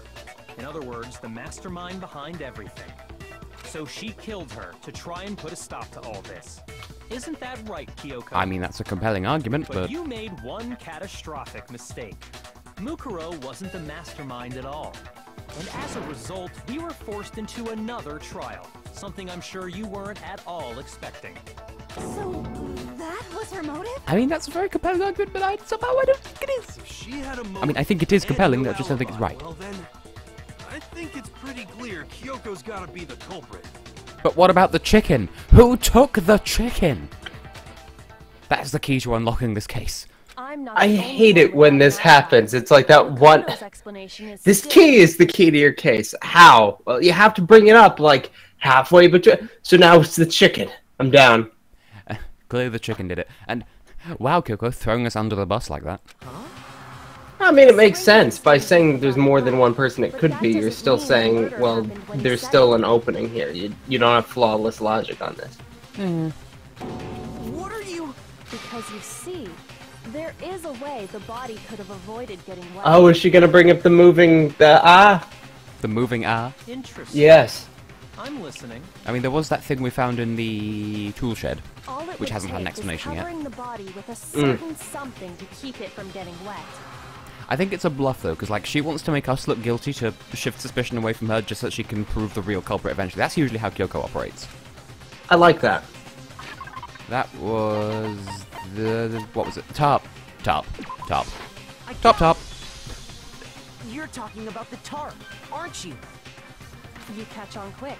S4: In other words, the mastermind behind everything. So she killed her to try and put a stop to all this. Isn't that right, Kyoko?
S1: I mean, that's a compelling argument,
S4: But
S1: but
S4: you made one catastrophic mistake. Mukuro wasn't the mastermind at all. And as a result, we were forced into another trial. Something I'm sure you weren't at all expecting.
S9: So that was her motive?
S1: I mean, that's a very compelling argument, but somehow I don't think it is.
S5: If she had a
S1: I mean, I think it is
S5: motive
S1: compelling,
S5: and
S1: I
S5: no
S1: just don't think it's
S5: alibi,
S1: right.
S5: Well then, I think it's pretty clear Kyoko's gotta be the culprit.
S1: But what about the chicken? Who took the chicken? That is the key to unlocking this case.
S2: I hate it when this happens. It's like that one. This key is the key to your case. How? Well, you have to bring it up like halfway between. So now it's the chicken. I'm down.
S1: Clearly the chicken did it. And wow, Kyoko, throwing us under the bus like that.
S2: I mean, it makes sense. By saying there's more than one person it could be, you're still saying, well, there's still an opening here. You don't have flawless logic on this.
S7: What are you...
S8: Because you see, there is a way the body could have avoided getting wet.
S2: Oh, is she gonna bring up the moving...
S1: The moving
S4: Interesting.
S2: Yes.
S4: I'm listening.
S1: I mean, there was that thing we found in the tool shed, which hasn't had an explanation yet.
S8: Covering the body with a certain something to keep it from getting wet.
S1: I think it's a bluff, though, because, like, she wants to make us look guilty to shift suspicion away from her just so that she can prove the real culprit eventually. That's usually how Kyoko operates.
S2: I like that.
S1: That was what was it? Top.
S7: You're talking about the tarp, aren't you?
S8: You catch on quick.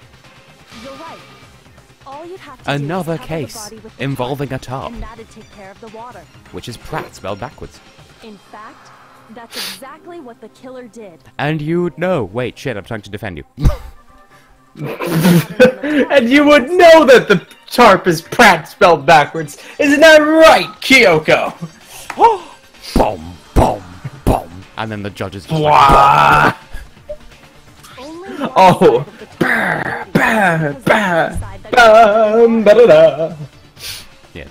S8: You're right. All you'd have to
S1: Another
S8: do is cover the
S1: case
S8: body with the
S1: involving
S8: tarp,
S1: a tarp,
S8: and that'd take care of the water.
S1: which is Pratt spelled backwards.
S8: In fact, that's exactly what the killer did.
S1: And you'd know. Wait, shit, I'm trying to defend you.
S2: And you would know that the tarp is Pratt spelled backwards. Isn't that right, Kyoko?
S1: Boom, boom, boom. And then the judges just
S2: Wah!
S8: Only
S2: Oh. Bah, bah, bah, bum, ba-da-da.
S1: Yes.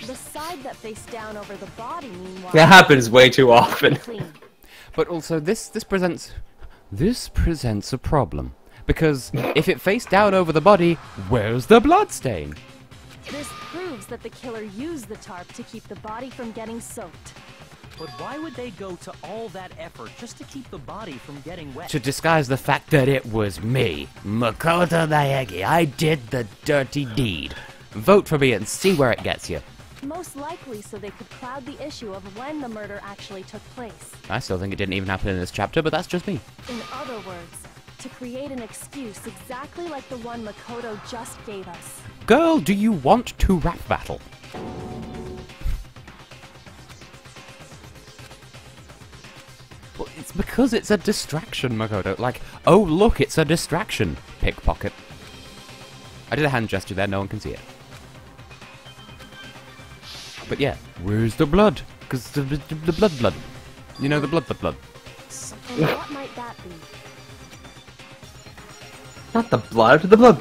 S8: the side that faced down over the body, meanwhile,
S2: That happens way too often.
S8: clean.
S1: But also, this presents a problem. Because if it faced down over the body, where's the blood stain?
S8: This proves that the killer used the tarp to keep the body from getting soaked.
S4: But why would they go to all that effort just to keep the body from getting wet?
S1: To disguise the fact that it was me, Makoto Naegi. I did the dirty deed. Vote for me and see where it gets you.
S8: Most likely so they could cloud the issue of when the murder actually took place.
S1: I still think it didn't even happen in this chapter, but that's just me.
S8: In other words, to create an excuse exactly like the one Makoto just gave us.
S1: Girl, do you want to rap battle? Well, it's because it's a distraction, Makoto. Like, oh look, it's a distraction. Pickpocket. I did a hand gesture there, no one can see it. But yeah, where's the blood? Because the blood. You know, the blood.
S8: And what might that be?
S2: Not the blood, the blood.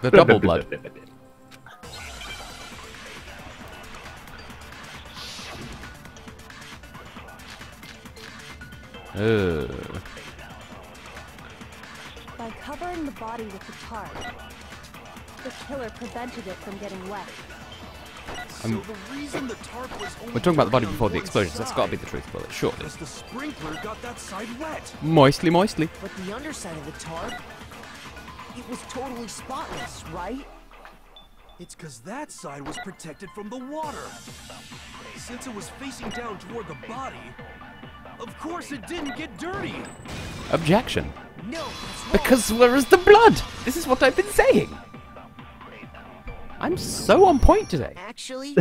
S1: The double blood.
S8: By covering the body with the tarp, the killer prevented it from getting wet.
S5: So the reason the tarp was only
S1: We're talking about the body
S5: on
S1: before the
S5: one
S1: explosions. That's
S5: side
S1: got to be the truth, bullet, surely.
S5: because the sprinkler got that side wet.
S1: Moistly.
S7: But the underside of the tarp, it was totally spotless, right?
S5: It's because that side was protected from the water. Since it was facing down toward the body, of course it didn't get dirty.
S1: Objection.
S7: No, that's wrong.
S1: Because where is the blood? This is what I've been saying. I'm so on point today.
S7: Actually,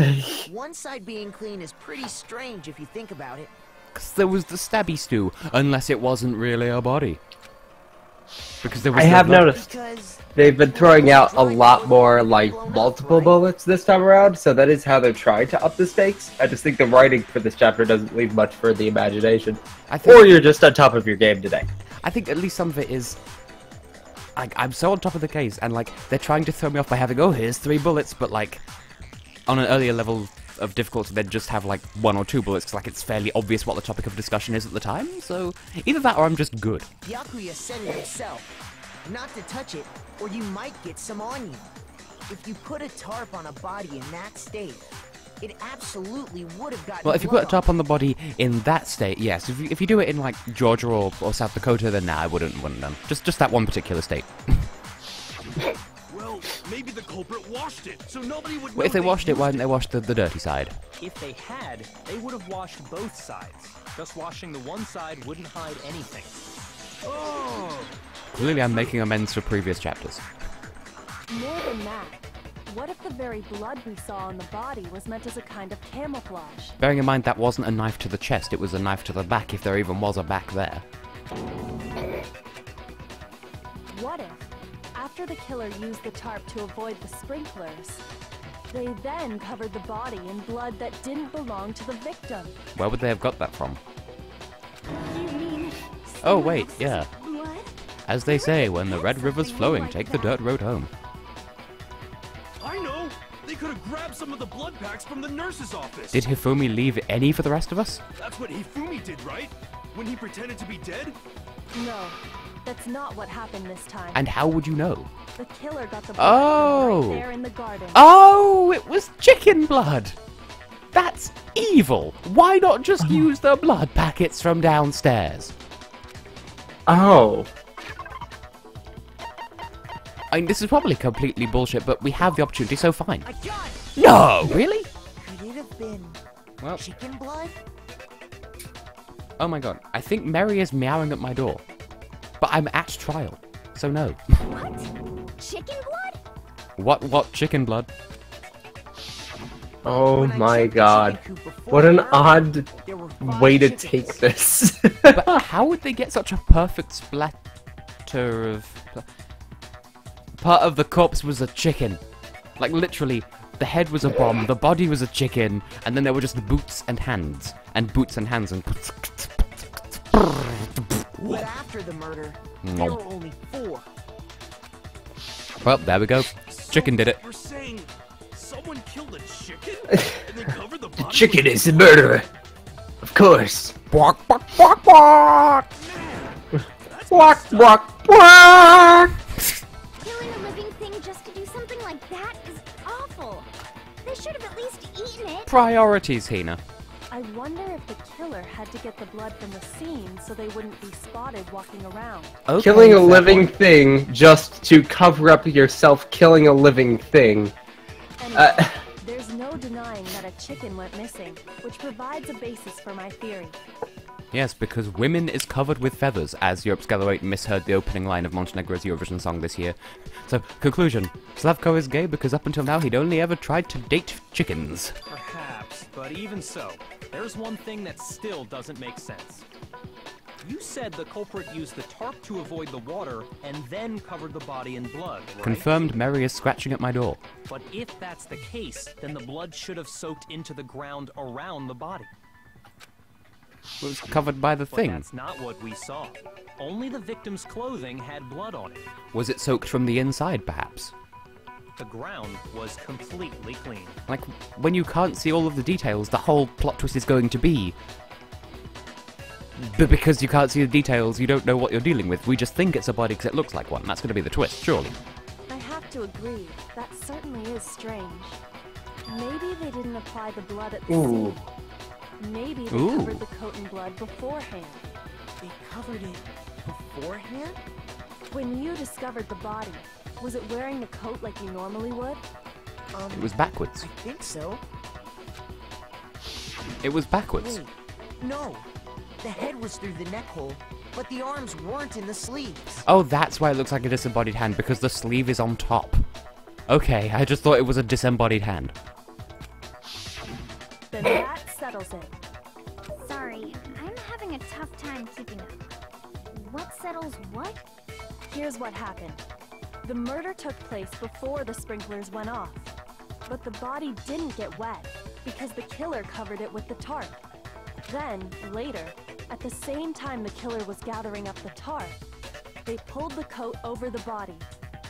S7: one side being clean is pretty strange if you think about it.
S1: Because there was the stabby stew, unless it wasn't really a body. Because there was
S2: I
S1: no
S2: have
S1: blood.
S2: noticed
S7: Because
S2: they've been throwing out a lot more, like, multiple bullets this time around, so that is how they're trying to up the stakes. I just think the writing for this chapter doesn't leave much for the imagination.
S1: I think,
S2: Or you're just on top of your game today.
S1: I think at least some of it is... Like, I'm so on top of the case, and, like, they're trying to throw me off by having, oh, here's 3 bullets, but, like, on an earlier level of difficulty, they'd just have, like, 1 or 2 bullets, because, like, it's fairly obvious what the topic of discussion is at the time, so either that or I'm just good.
S7: Yakuya said it himself. Not to touch it, or you might get some on you. If you put a tarp on a body in that state, it absolutely would have gotten
S1: Well, if you put a
S7: blood
S1: tarp on the body in that state, yes. If you do it in, like, Georgia or South Dakota, then nah, I wouldn't Just that one particular state.
S5: Well, maybe the culprit washed it, so nobody would know.
S1: Well, if they washed it, why didn't they wash the dirty side?
S4: If they had, they would have washed both sides. Just washing the one side wouldn't hide anything.
S5: Oh,
S1: Clearly I'm making amends for previous chapters.
S8: that. What if the very blood we saw on the body was meant as a kind of camouflage?
S1: Bearing in mind that wasn't a knife to the chest, it was a knife to the back, if there even was a back there.
S8: What if, after the killer used the tarp to avoid the sprinklers, they then covered the body in blood that didn't belong to the victim?
S1: Where would they have got that from?
S6: You mean...
S1: Oh wait, yeah.
S6: Blood?
S1: As they say, when the red river's flowing, take the dirt road home.
S5: I know! They could have grabbed some of the blood packs from the nurse's office!
S1: Did Hifumi leave any for the rest of us?
S5: That's what Hifumi did, right? When he pretended to be dead?
S8: No, that's not what happened this time.
S1: And how would you know?
S8: The killer got the blood
S1: Oh!
S8: right there in the garden.
S1: Oh, it was chicken blood! That's evil! Why not just use the blood packets from downstairs?
S2: Oh.
S1: I mean, this is probably completely bullshit, but we have the opportunity, so fine.
S7: I got it!
S1: No! Really?
S7: Could it have been
S1: Well,
S7: chicken blood?
S1: oh my god. I think Mary is meowing at my door. But I'm at trial, so no.
S6: What? Chicken blood?
S1: What chicken blood?
S2: Oh
S7: When I
S2: my
S7: checked the
S2: god.
S7: chicken coop before
S2: What an
S7: I
S2: odd
S7: there were 5
S2: way to
S7: chickens.
S2: take this.
S1: But how would they get such a perfect splatter of... Part of the corpse was a chicken. Like, literally, the head was a bomb, the body was a chicken, and then there were just the boots and hands. And boots and hands and...
S7: But after the murder, there were only 4.
S1: Well, there we go. Chicken did it.
S5: You're saying someone killed a chicken? And then covered the body
S2: Chicken
S5: with
S2: is the murderer. Of course.
S1: Bark, bark, bark, bark!
S2: Walk, walk, walk.
S6: Killing a living thing just to do something like that is awful. They should have at least eaten it.
S1: Priorities, Hina.
S8: I wonder if the killer had to get the blood from the scene so they wouldn't be spotted walking around.
S1: Okay,
S2: Killing a
S1: fair
S2: living
S1: point.
S2: thing just to cover up yourself killing a living thing.
S8: Anyway, there's no denying that a chicken went missing, which provides a basis for my theory.
S1: Yes, because women is covered with feathers, as Europe's Galawait misheard the opening line of Montenegro's Eurovision song this year. So, conclusion. Slavko is gay because up until now he'd only ever tried to date chickens.
S4: Perhaps, but even so, there's one thing that still doesn't make sense. You said the culprit used the tarp to avoid the water and then covered the body in blood, right?
S1: Confirmed Mary is scratching at my door.
S4: But if that's the case, then the blood should have soaked into the ground around the body.
S1: It was covered by the
S4: But
S1: thing.
S4: that's not what we saw. Only the victim's clothing had blood on it.
S1: Was it soaked from the inside, perhaps?
S4: The ground was completely clean.
S1: Like, when you can't see all of the details, the whole plot twist is going to be... But because you can't see the details, you don't know what you're dealing with. We just think it's a body because it looks like one. That's going to be the twist, surely.
S8: I have to agree, that certainly is strange. Maybe they didn't apply the blood at the
S2: Ooh.
S8: scene. Maybe they
S1: Ooh.
S8: covered the coat in blood beforehand.
S7: They covered it beforehand?
S8: When you discovered the body, was it wearing the coat like you normally would?
S1: It was backwards.
S7: I think so.
S1: It was backwards.
S7: Wait, no. The head was through the neck hole, but the arms weren't in the sleeves.
S1: Oh, that's why it looks like a disembodied hand, because the sleeve is on top. Okay, I just thought it was a disembodied hand.
S8: Then that settles it.
S6: Sorry, I'm having a tough time keeping up. What settles what?
S8: Here's what happened. The murder took place before the sprinklers went off. But the body didn't get wet, because the killer covered it with the tarp. Then, later, at the same time the killer was gathering up the tarp, they pulled the coat over the body,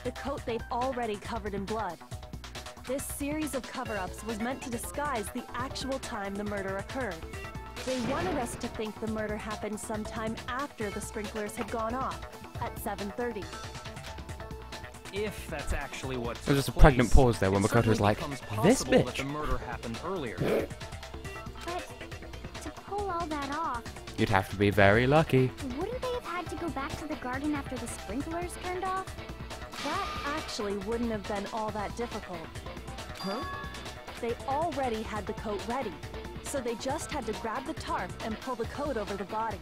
S8: the coat they'd already covered in blood. This series of cover-ups was meant to disguise the actual time the murder occurred. They wanted us to think the murder happened sometime after the sprinklers had gone off, at 7:30.
S4: If that's actually what
S1: There was
S4: took
S1: just a pregnant
S4: place,
S1: pause there when
S4: it
S1: Makoto was
S4: certainly
S1: like,
S4: becomes
S1: "This
S4: possible that
S1: bitch."
S4: the murder happened earlier.
S6: But to pull all that off,
S1: You'd have to be very lucky.
S6: wouldn't they have had to go back to the garden after the sprinklers turned off?
S8: That actually wouldn't have been all that difficult.
S7: Huh?
S8: They already had the coat ready, so they just had to grab the tarp and pull the coat over the body.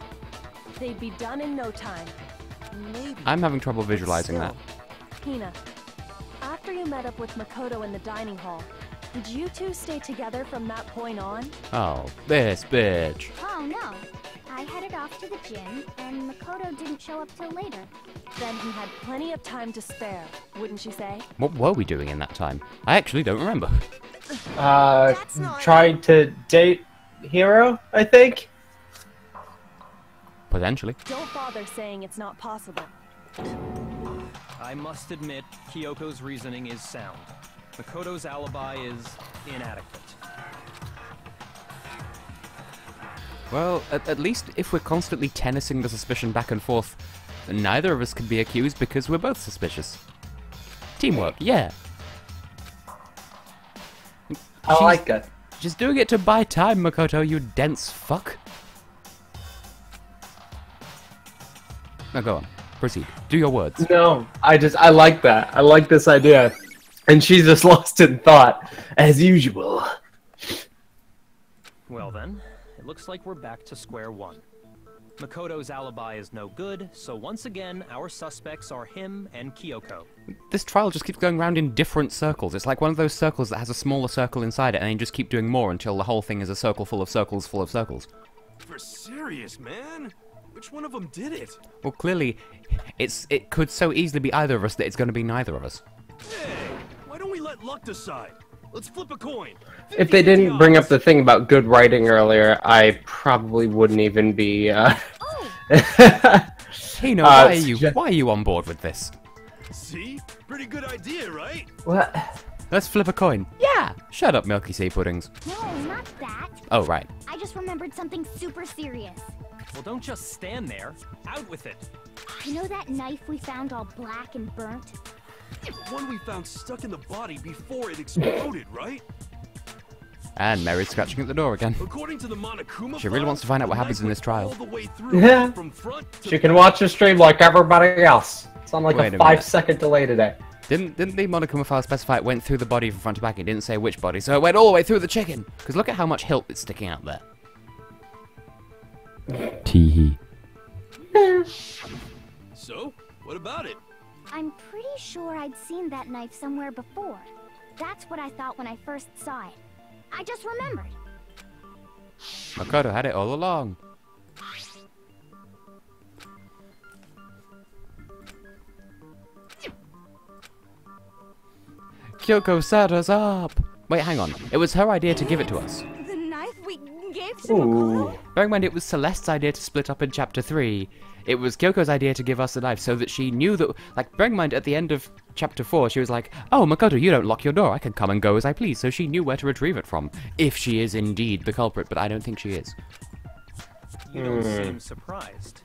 S8: They'd be done in no time.
S7: Maybe.
S1: I'm having trouble visualizing that.
S8: Hina, after after you met up with Makoto in the dining hall, did you two stay together from that point on?
S1: Oh, this bitch.
S6: Oh no. I headed off to the gym, and Makoto didn't show up till later.
S8: Then he had plenty of time to spare, wouldn't you say?
S1: What were we doing in that time? I actually don't remember.
S2: Tried to date Hero, I think.
S1: Potentially.
S8: Don't bother saying it's not possible.
S4: I must admit, Kyoko's reasoning is sound. Makoto's alibi is inadequate.
S1: Well, at least if we're constantly tennising the suspicion back and forth, neither of us can be accused because we're both suspicious. Teamwork, yeah.
S2: I like that.
S1: Just doing it to buy time, Makoto, you dense fuck. Now go on. Proceed. Do your words.
S2: No, I like that. I like this idea. And she's just lost in thought, as usual.
S4: Well then, it looks like we're back to square one. Makoto's alibi is no good, so once again, our suspects are him and Kyoko.
S1: This trial just keeps going around in different circles. It's like one of those circles that has a smaller circle inside it, and then you just keep doing more until the whole thing is a circle full of circles full of circles.
S5: For serious, man? Which one of them did it?
S1: Well, clearly, it could so easily be either of us that it's going to be neither of us.
S5: Hey, why don't we let luck decide? Let's flip a coin.
S2: If they didn't bring up the thing about good writing earlier, I probably wouldn't even be,
S1: Hino, why are you on board with this?
S5: See? Pretty good idea, right?
S2: What?
S1: Let's flip a coin. Yeah! Shut up, Milky Sea Puddings.
S6: No, not that.
S1: Oh, right.
S6: I just remembered something super serious.
S4: Well, don't just stand there. Out with it.
S6: You know that knife we found all black and burnt?
S5: One we found stuck in the body before it exploded, right?
S1: And Mary's scratching at the door again.
S5: According to the Monokuma
S1: She really wants to find out what happens in this trial.
S2: Yeah. She can watch the stream like everybody else. It's on like
S1: Wait
S2: a
S1: a
S2: 5-second delay today.
S1: Didn't the Monokuma file specify it went through the body from front to back? It didn't say which body, so it went all the way through the chicken. Because look at how much hilt is sticking out there. Teehee.
S5: So, what about it?
S6: I'm pretty sure I'd seen that knife somewhere before. That's what I thought when I first saw it. I just remembered.
S1: Makoto had it all along. Kyoko set us up. Wait, hang on. It was her idea to give it to us.
S9: The knife we gave to Makoto?
S1: Bear in mind, it was Celeste's idea to split up in Chapter 3. It was Kyoko's idea to give us the knife so that she knew that... Like, bearing in mind, at the end of Chapter 4, she was like, oh, Makoto, you don't lock your door. I can come and go as I please. So she knew where to retrieve it from. If she is indeed the culprit, but I don't think she is.
S4: You don't seem surprised.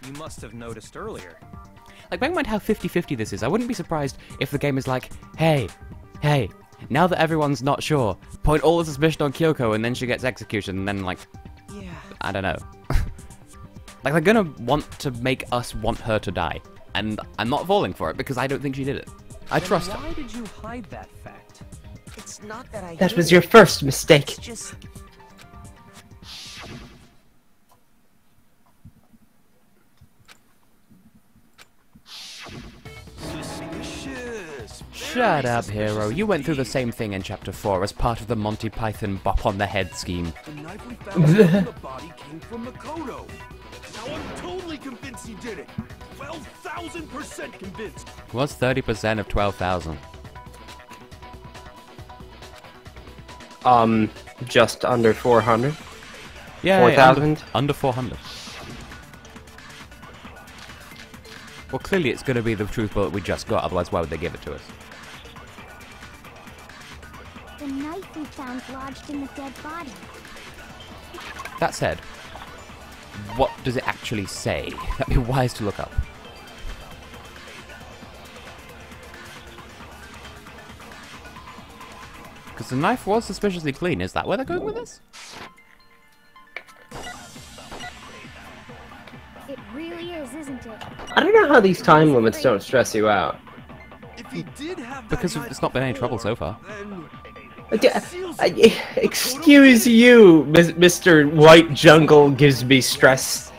S4: You must have noticed earlier.
S1: Like, bear in mind how 50-50 this is. I wouldn't be surprised if the game is like, hey, now that everyone's not sure, point all the suspicion on Kyoko and then she gets execution and then, like...
S7: Yeah.
S1: I don't know. Like, they're gonna want to make us want her to die. And I'm not falling for it because I don't think she did it. I trust her.
S4: Why did you hide that fact?
S7: It's not that I
S2: That
S7: hid
S2: was
S7: it.
S2: your first mistake.
S7: It's just...
S5: Suspicious.
S1: Shut up, hero. You went through the same thing in Chapter 4 as part of the Monty Python Bop on the Head scheme.
S5: The knife we found in the body came from Makoto. Now I'm totally convinced he did it. 12,000% convinced.
S1: What's 30% of 12,000?
S2: Just under 400.
S1: Yeah,
S2: 4,000?
S1: Under 400. Well, clearly it's going to be the truth bullet we just got, otherwise why would they give it to us?
S6: The knife we found lodged in the dead body.
S1: That said, what does it actually say? That'd be wise to look up. Because the knife was suspiciously clean. Is that where they're going with this?
S6: It really is, isn't it?
S2: I don't know how these time limits don't stress you out.
S5: If he did have that
S1: Because
S5: knife
S1: it's not been any trouble so
S5: before,
S1: far.
S5: then
S2: Excuse you, Mr. White Jungle gives me stress.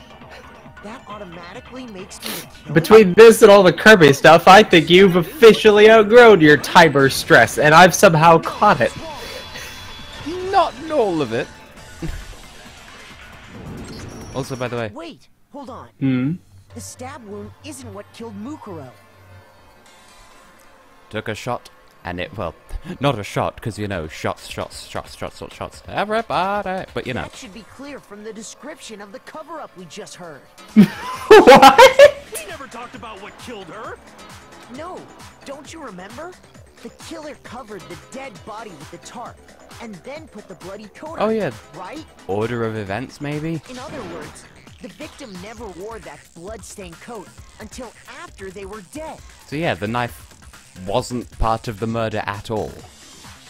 S7: That automatically made takes me to kill
S2: Between this and all the Kirby stuff, I think you've officially outgrown your timer stress, and I've somehow caught it.
S1: Not all of it. Also, by the way,
S7: Wait, hold on. The stab wound isn't what killed Mukuro.
S1: took a shot, and it, well, not a shot, because, you know, shots, everybody, but, you know.
S7: That should be clear from the description of the cover-up we just heard.
S2: What?
S5: We never talked about what killed her.
S7: No, don't you remember? The killer covered the dead body with the tarp, and then put the bloody coat
S1: Oh,
S7: on
S1: yeah.
S7: it, right?
S1: Order of events, maybe?
S7: In other words, the victim never wore that blood-stained coat until after they were dead.
S1: So yeah, the knife wasn't part of the murder at all.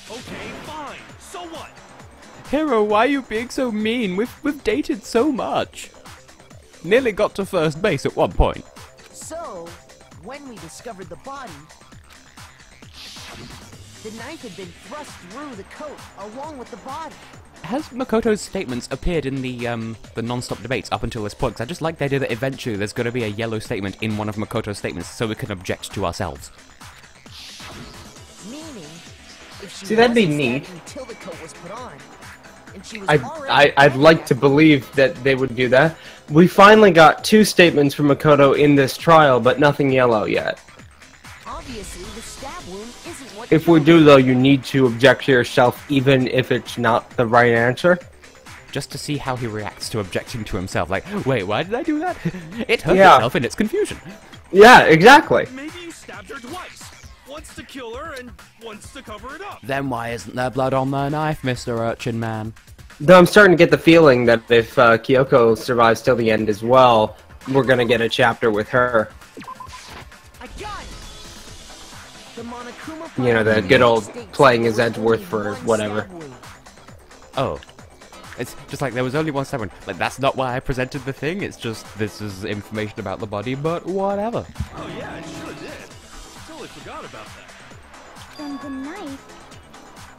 S5: Okay, fine. So what?
S1: Hero, why are you being so mean? We've dated so much. Nearly got to first base at one point.
S7: So, when we discovered the body, the knife had been thrust through the coat along with the body.
S1: Has Makoto's statements appeared in the non-stop debates up until this point? 'Cause I just like the idea that eventually there's going to be a yellow statement in one of Makoto's statements so we can object to ourselves.
S7: Meaning, if she
S2: See, that'd be
S7: wasn't
S2: neat.
S7: stabbed until the coat was put on, and she was
S2: I'd
S7: already
S2: like to believe that they would do that. We finally got 2 statements from Makoto in this trial, but nothing yellow yet.
S7: Obviously, the stab wound isn't what
S2: If we
S7: killed
S2: do,
S7: her.
S2: though, you need to object to yourself, even if it's not the right answer.
S1: Just to see how he reacts to objecting to himself. Like, wait, why did I do that? It hurt
S2: Yeah.
S1: itself in its confusion.
S2: Yeah, exactly.
S5: Maybe you stabbed her twice. Once to kill her and once to cover it up.
S1: Then why isn't there blood on the knife, Mr. Urchin Man?
S2: Though I'm starting to get the feeling that if Kyoko survives till the end as well, we're gonna get a chapter with her.
S7: I got it. The Monokuma
S2: You know, the
S7: Prime
S2: good old
S7: states
S2: playing
S7: there
S2: as
S7: was
S2: Edgeworth
S7: only
S2: for
S7: one
S2: whatever.
S7: stab wound.
S1: Oh. It's just like there was only one stab. Like, that's not why I presented the thing, it's just this is information about the body, but whatever.
S5: Oh yeah, it sure did. Totally forgot about that.
S6: Then the knife.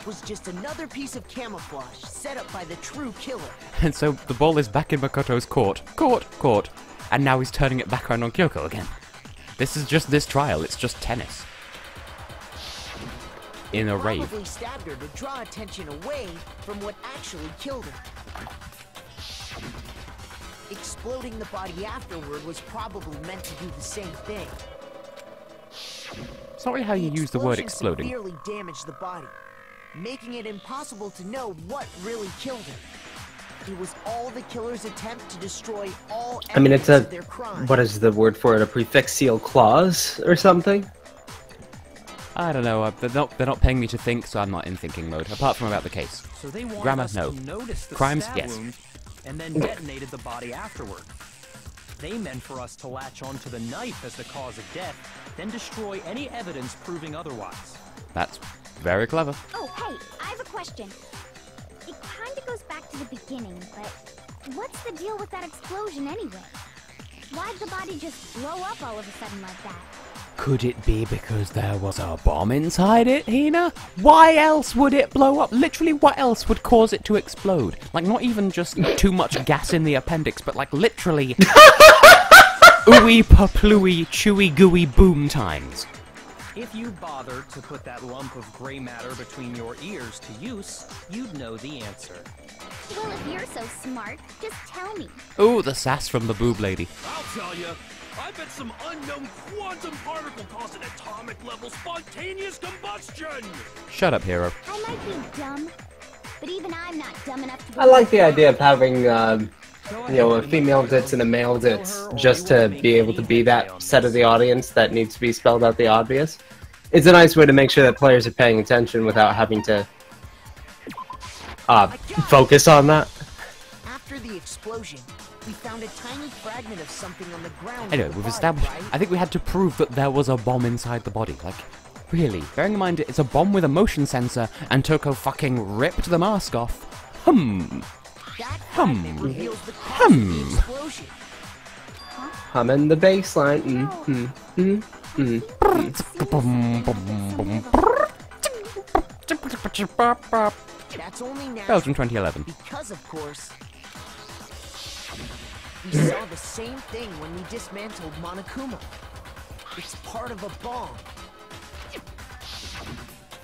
S7: Was just another piece of camouflage set up by the true killer.
S1: And so the ball is back in Makoto's court. Court. And now he's turning it back around on Kyoko again. This is just this trial, it's just tennis. In a rave.
S7: Probably stabbed her to draw attention away from what actually killed her. Exploding the body afterward was probably meant to do the same thing.
S1: It's not really how you use the word exploding.
S7: Severely damaged the body, making it impossible to know what really killed her. It was all the killer's attempt to destroy all
S2: I mean, it's
S7: evidence
S2: a,
S7: of their crime.
S2: what is the word for it, a prefix seal clause or something?
S1: I don't know, they're not paying me to think, so I'm not in thinking mode, apart from about the case.
S4: So they wanted
S1: Grammar,
S4: us
S1: no.
S4: to notice the
S1: Crimes,
S4: stab
S1: yes.
S4: wound and then detonated the body afterward. They meant for us to latch onto the knife as the cause of death, then destroy any evidence proving otherwise.
S1: That's very clever.
S6: Oh, hey, I have a question. It kinda goes back to the beginning, but what's the deal with that explosion anyway? Why'd the body just blow up all of a sudden like that?
S1: Could it be because there was a bomb inside it, Hina? Why else would it blow up? Literally, what else would cause it to explode? Like, not even just too much gas in the appendix, but like literally ooey paplooey chewy gooey boom times.
S4: If you bothered to put that lump of gray matter between your ears to use, you'd know the answer.
S6: Well, if you're so smart, just tell me.
S1: Ooh, the sass from the boob lady.
S5: I'll tell you. I bet some unknown quantum particle caused an atomic level spontaneous combustion.
S1: Shut up, hero.
S6: I might be dumb, but even I'm not dumb enough to...
S2: I like the idea of having, you know, a female ditz and a male ditz, just to be able to be that set of the audience that needs to be spelled out the obvious. It's a nice way to make sure that players are paying attention without having to focus on that.
S7: After the explosion, we found a tiny fragment of something on the ground.
S1: Anyway,
S7: of the
S1: we've
S7: body,
S1: established...
S7: right?
S1: I think we had to prove that there was a bomb inside the body. Like, really. Bearing in mind it's a bomb with a motion sensor, and Toko fucking ripped the mask off.
S7: That fragment reveals the cause of the explosion.
S2: I'm in the baseline.
S7: That's only natural
S1: Belgium 2011.
S7: because, of course, We saw the same thing when we dismantled Monokuma. It's part of a bomb.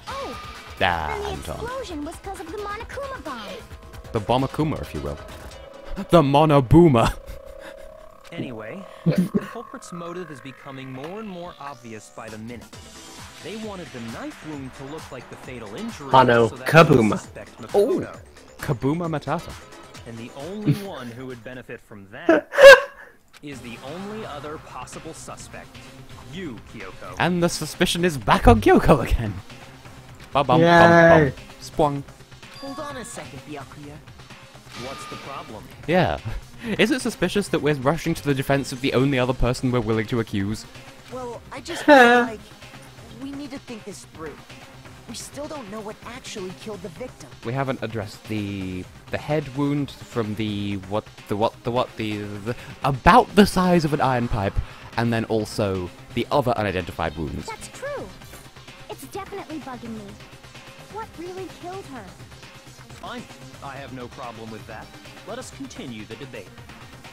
S6: Oh,
S1: Ah,
S6: and the
S1: Anton.
S6: explosion was because of the Monokuma bomb.
S1: The Bomakuma, if you will. The Monoboomer.
S4: Anyway, the culprit's motive is becoming more and more obvious by the minute. They wanted the knife wound to look like the fatal injury,
S2: Hano,
S4: so that
S2: kaboom.
S4: they suspect Makoto.
S1: Kabuma Matata.
S4: And the only one who would benefit from that is the only other possible suspect, you, Kyoko.
S1: And the suspicion is back on Kyoko again. Ba-bum, bum,
S2: Yay.
S1: bum. Spwung.
S7: Hold on a second, Byakuya.
S4: What's the problem?
S1: Yeah. Is it suspicious that we're rushing to the defense of the only other person we're willing to accuse?
S7: Well, I just feel like we need to think this through. We still don't know what actually killed the victim.
S1: We haven't addressed the head wound from the about the size of an iron pipe, and then also the other unidentified wounds.
S6: That's true. It's definitely bugging me. What really killed her?
S4: Fine. I have no problem with that. Let us continue the debate.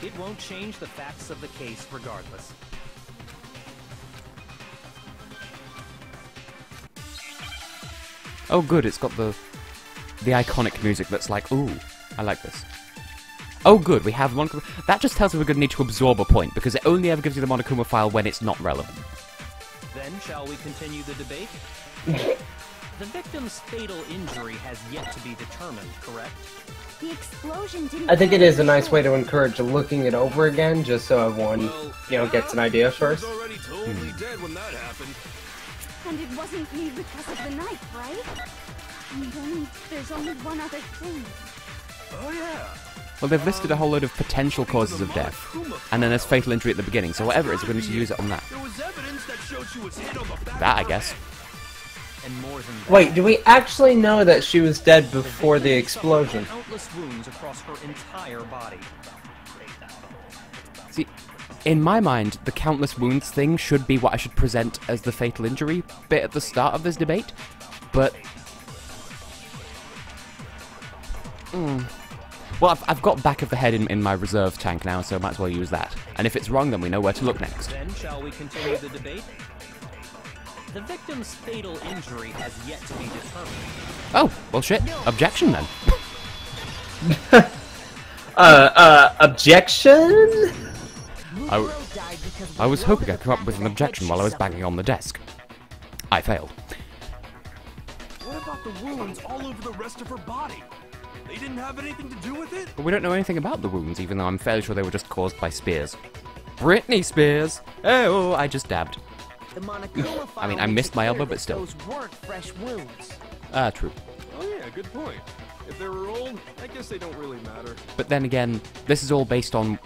S4: It won't change the facts of the case regardless.
S1: Oh good, it's got the iconic music that's like, ooh, I like this. Oh good, we have Monokuma. That just tells me we're going to need to absorb a point, because it only ever gives you the Monokuma file when it's not relevant.
S4: Then, shall we continue the debate? The victim's fatal injury has yet to be determined, correct?
S6: The explosion didn't.
S2: I think it is a nice way to encourage looking it over again, just so everyone, gets an idea first.
S5: He was already totally dead when that happened.
S9: And it wasn't me because of the knife, right? And then there's only one other thing.
S5: Oh yeah.
S1: Well, they've listed a whole load of potential causes of death, and then there's fatal injury at the beginning, so whatever it is, we're going to use it on that.
S5: There was evidence that showed she was hit on the back.
S1: That, I guess.
S4: And more than that,
S2: Wait, do we actually know that she was dead before the
S4: victim
S2: explosion?
S4: suffered countless wounds across her entire body.
S1: See, in my mind, the countless wounds thing should be what I should present as the fatal injury bit at the start of this debate, but... Well, I've got back of the head in my reserve tank now, so might as well use that. And if it's wrong, then we know where to look next.
S4: Then, shall we continue the debate? The victim's fatal injury has yet to be determined.
S1: Oh, well shit. Objection then.
S2: Objection?
S7: Mukuro died because of
S1: I was
S7: the blow
S1: hoping
S7: to
S1: I'd
S7: the
S1: come up
S7: back
S1: with
S7: of
S1: an
S7: the
S1: objection
S7: head
S1: while I was
S7: she
S1: banging on the desk. I failed.
S5: What about the wounds all over the rest of her body? They didn't have anything to do with it?
S1: But we don't know anything about the wounds, even though I'm fairly sure they were just caused by spears. Britney Spears! Oh, I just dabbed.
S7: The Monokuma
S1: I mean,
S7: file
S1: I
S7: makes
S1: missed
S7: it
S1: my
S7: clear
S1: elbow,
S7: that
S1: but still.
S7: Those weren't fresh wounds.
S1: True.
S5: Oh yeah, good point. If they were old, I guess they don't really matter.
S1: But then again, this is all based on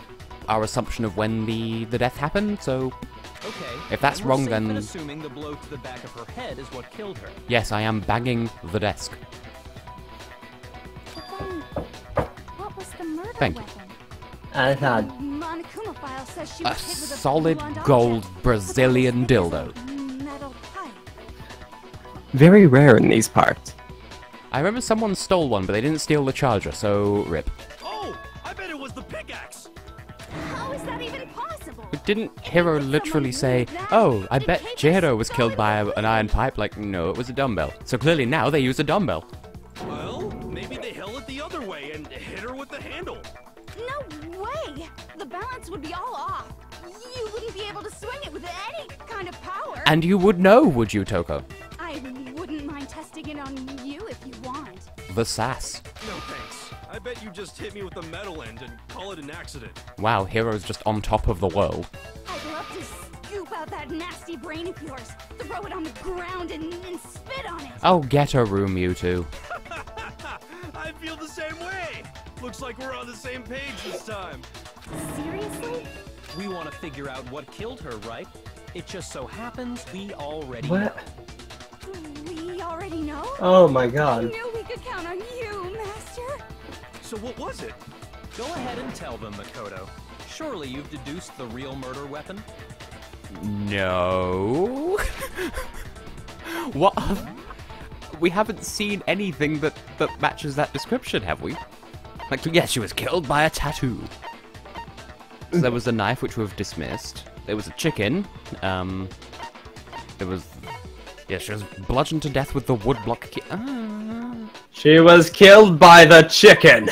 S1: our assumption of when the death happened, so...
S4: Okay.
S1: If that's
S4: we're
S1: wrong,
S4: safe
S1: then-
S4: in assuming the blow to the back of her head is what killed her.
S1: Yes, I am banging the desk.
S6: But then, what was the murder
S1: Thank you.
S6: weapon?
S2: I thought...
S9: Monokuma file says she
S1: A
S9: was hit with a
S1: solid
S9: blunt
S1: gold
S9: object, but
S1: Brazilian
S9: that was
S1: dildo.
S9: a metal pipe.
S2: Very rare in these parts.
S1: I remember someone stole one, but they didn't steal the charger, so rip.
S5: Oh, I bet it was the pickaxe.
S9: How is that even possible?
S1: But didn't Hiro literally say, oh, I bet Chihiro was killed by an iron pipe? Like, no, it was a dumbbell. So clearly now they use a dumbbell.
S5: Well, maybe they held it the other way and hit her with the handle.
S9: No way! The balance would be all off. You wouldn't be able to swing it with any kind of power.
S1: And you would know, would you, Toko?
S9: I wouldn't mind testing it on you if you want.
S1: The sass.
S5: No thanks. I bet you just hit me with the metal end and call it an accident.
S1: Wow, Hiro's just on top of the world.
S9: I'd love to scoop out that nasty brain of yours, throw it on the ground, and spit on it.
S1: Oh, get a room, you two.
S5: I feel the same way. Looks like we're on the same page this time.
S6: Seriously?
S4: We want to figure out what killed her, right? It just so happens we already
S2: What?
S4: know.
S9: We already know?
S2: Oh my
S9: I
S2: god.
S9: knew we could count on you, Master.
S5: So what was it?
S4: Go ahead and tell them, Makoto. Surely you've deduced the real murder weapon?
S1: No. What? We haven't seen anything that matches that description, have we? Like, yes, she was killed by a tattoo. So there was a knife, which we've dismissed. There was a chicken. There was... Yeah, she was bludgeoned to death with the woodblock key.
S2: She was killed by the chicken.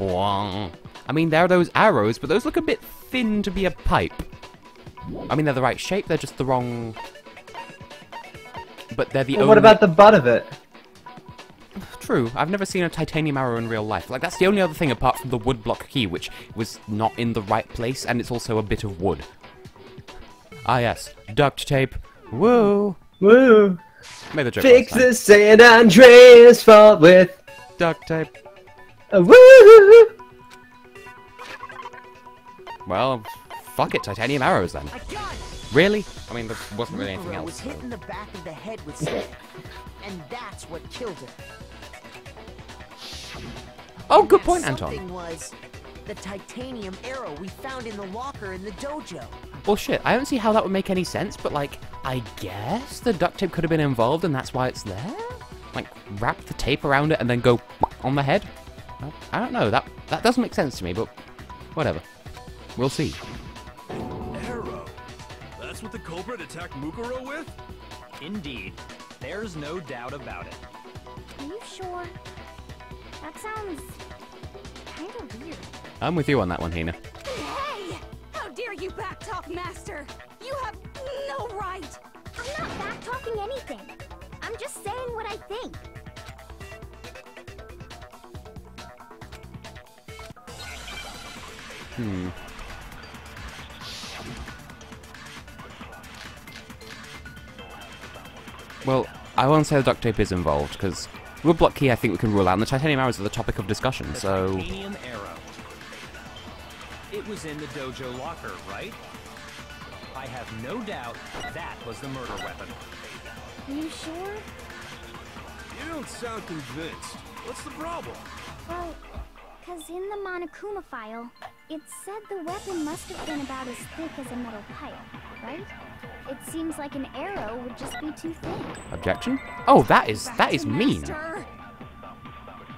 S1: I mean, there are those arrows, but those look a bit thin to be a pipe. I mean, they're the right shape, they're just the wrong... But they're the only...
S2: What about the butt of it?
S1: True, I've never seen a titanium arrow in real life. Like, that's the only other thing apart from the woodblock key, which was not in the right place, and it's also a bit of wood. Ah yes, duct tape. Woo!
S2: Woo!
S1: Made the joke
S2: Fix
S1: last time.
S2: the San Andreas fault with
S1: Duct tape.
S2: a woo!
S1: Well, fuck it, titanium arrows then. Really? I mean, there wasn't really anything
S7: Mukuro
S1: else.
S7: was hit in the back of the head with something, and that's what killed her.
S1: Oh, good
S7: That
S1: point, Anton.
S7: something was the titanium arrow we found in the locker in the dojo.
S1: Well, shit, I don't see how that would make any sense, but, like, I guess the duct tape could have been involved and that's why it's there? Like, wrap the tape around it and then go on the head? Well, I don't know, that doesn't make sense to me, but whatever. We'll see.
S5: Arrow. That's what the culprit attacked Mukuro with?
S4: Indeed. There's no doubt about it.
S6: Are you sure? That sounds kind of weird.
S1: I'm with you on that one, Hina.
S9: Hey! How dare you backtalk, Master? You have no right!
S6: I'm not back-talking anything. I'm just saying what I think.
S1: Well, I won't say the duct tape is involved, because woodblock key I think we can rule out, and the titanium arrows are the topic of discussion,
S4: The
S1: so...
S4: titanium arrow. It was in the dojo locker, right? I have no doubt that was the murder weapon.
S6: Are you sure?
S5: You don't sound convinced. What's the problem?
S6: Well, because in the Monokuma file, it said the weapon must have been about as thick as a metal pipe, right? It seems like an arrow would just be too thin.
S1: Objection? Oh, that is mean.
S9: Master!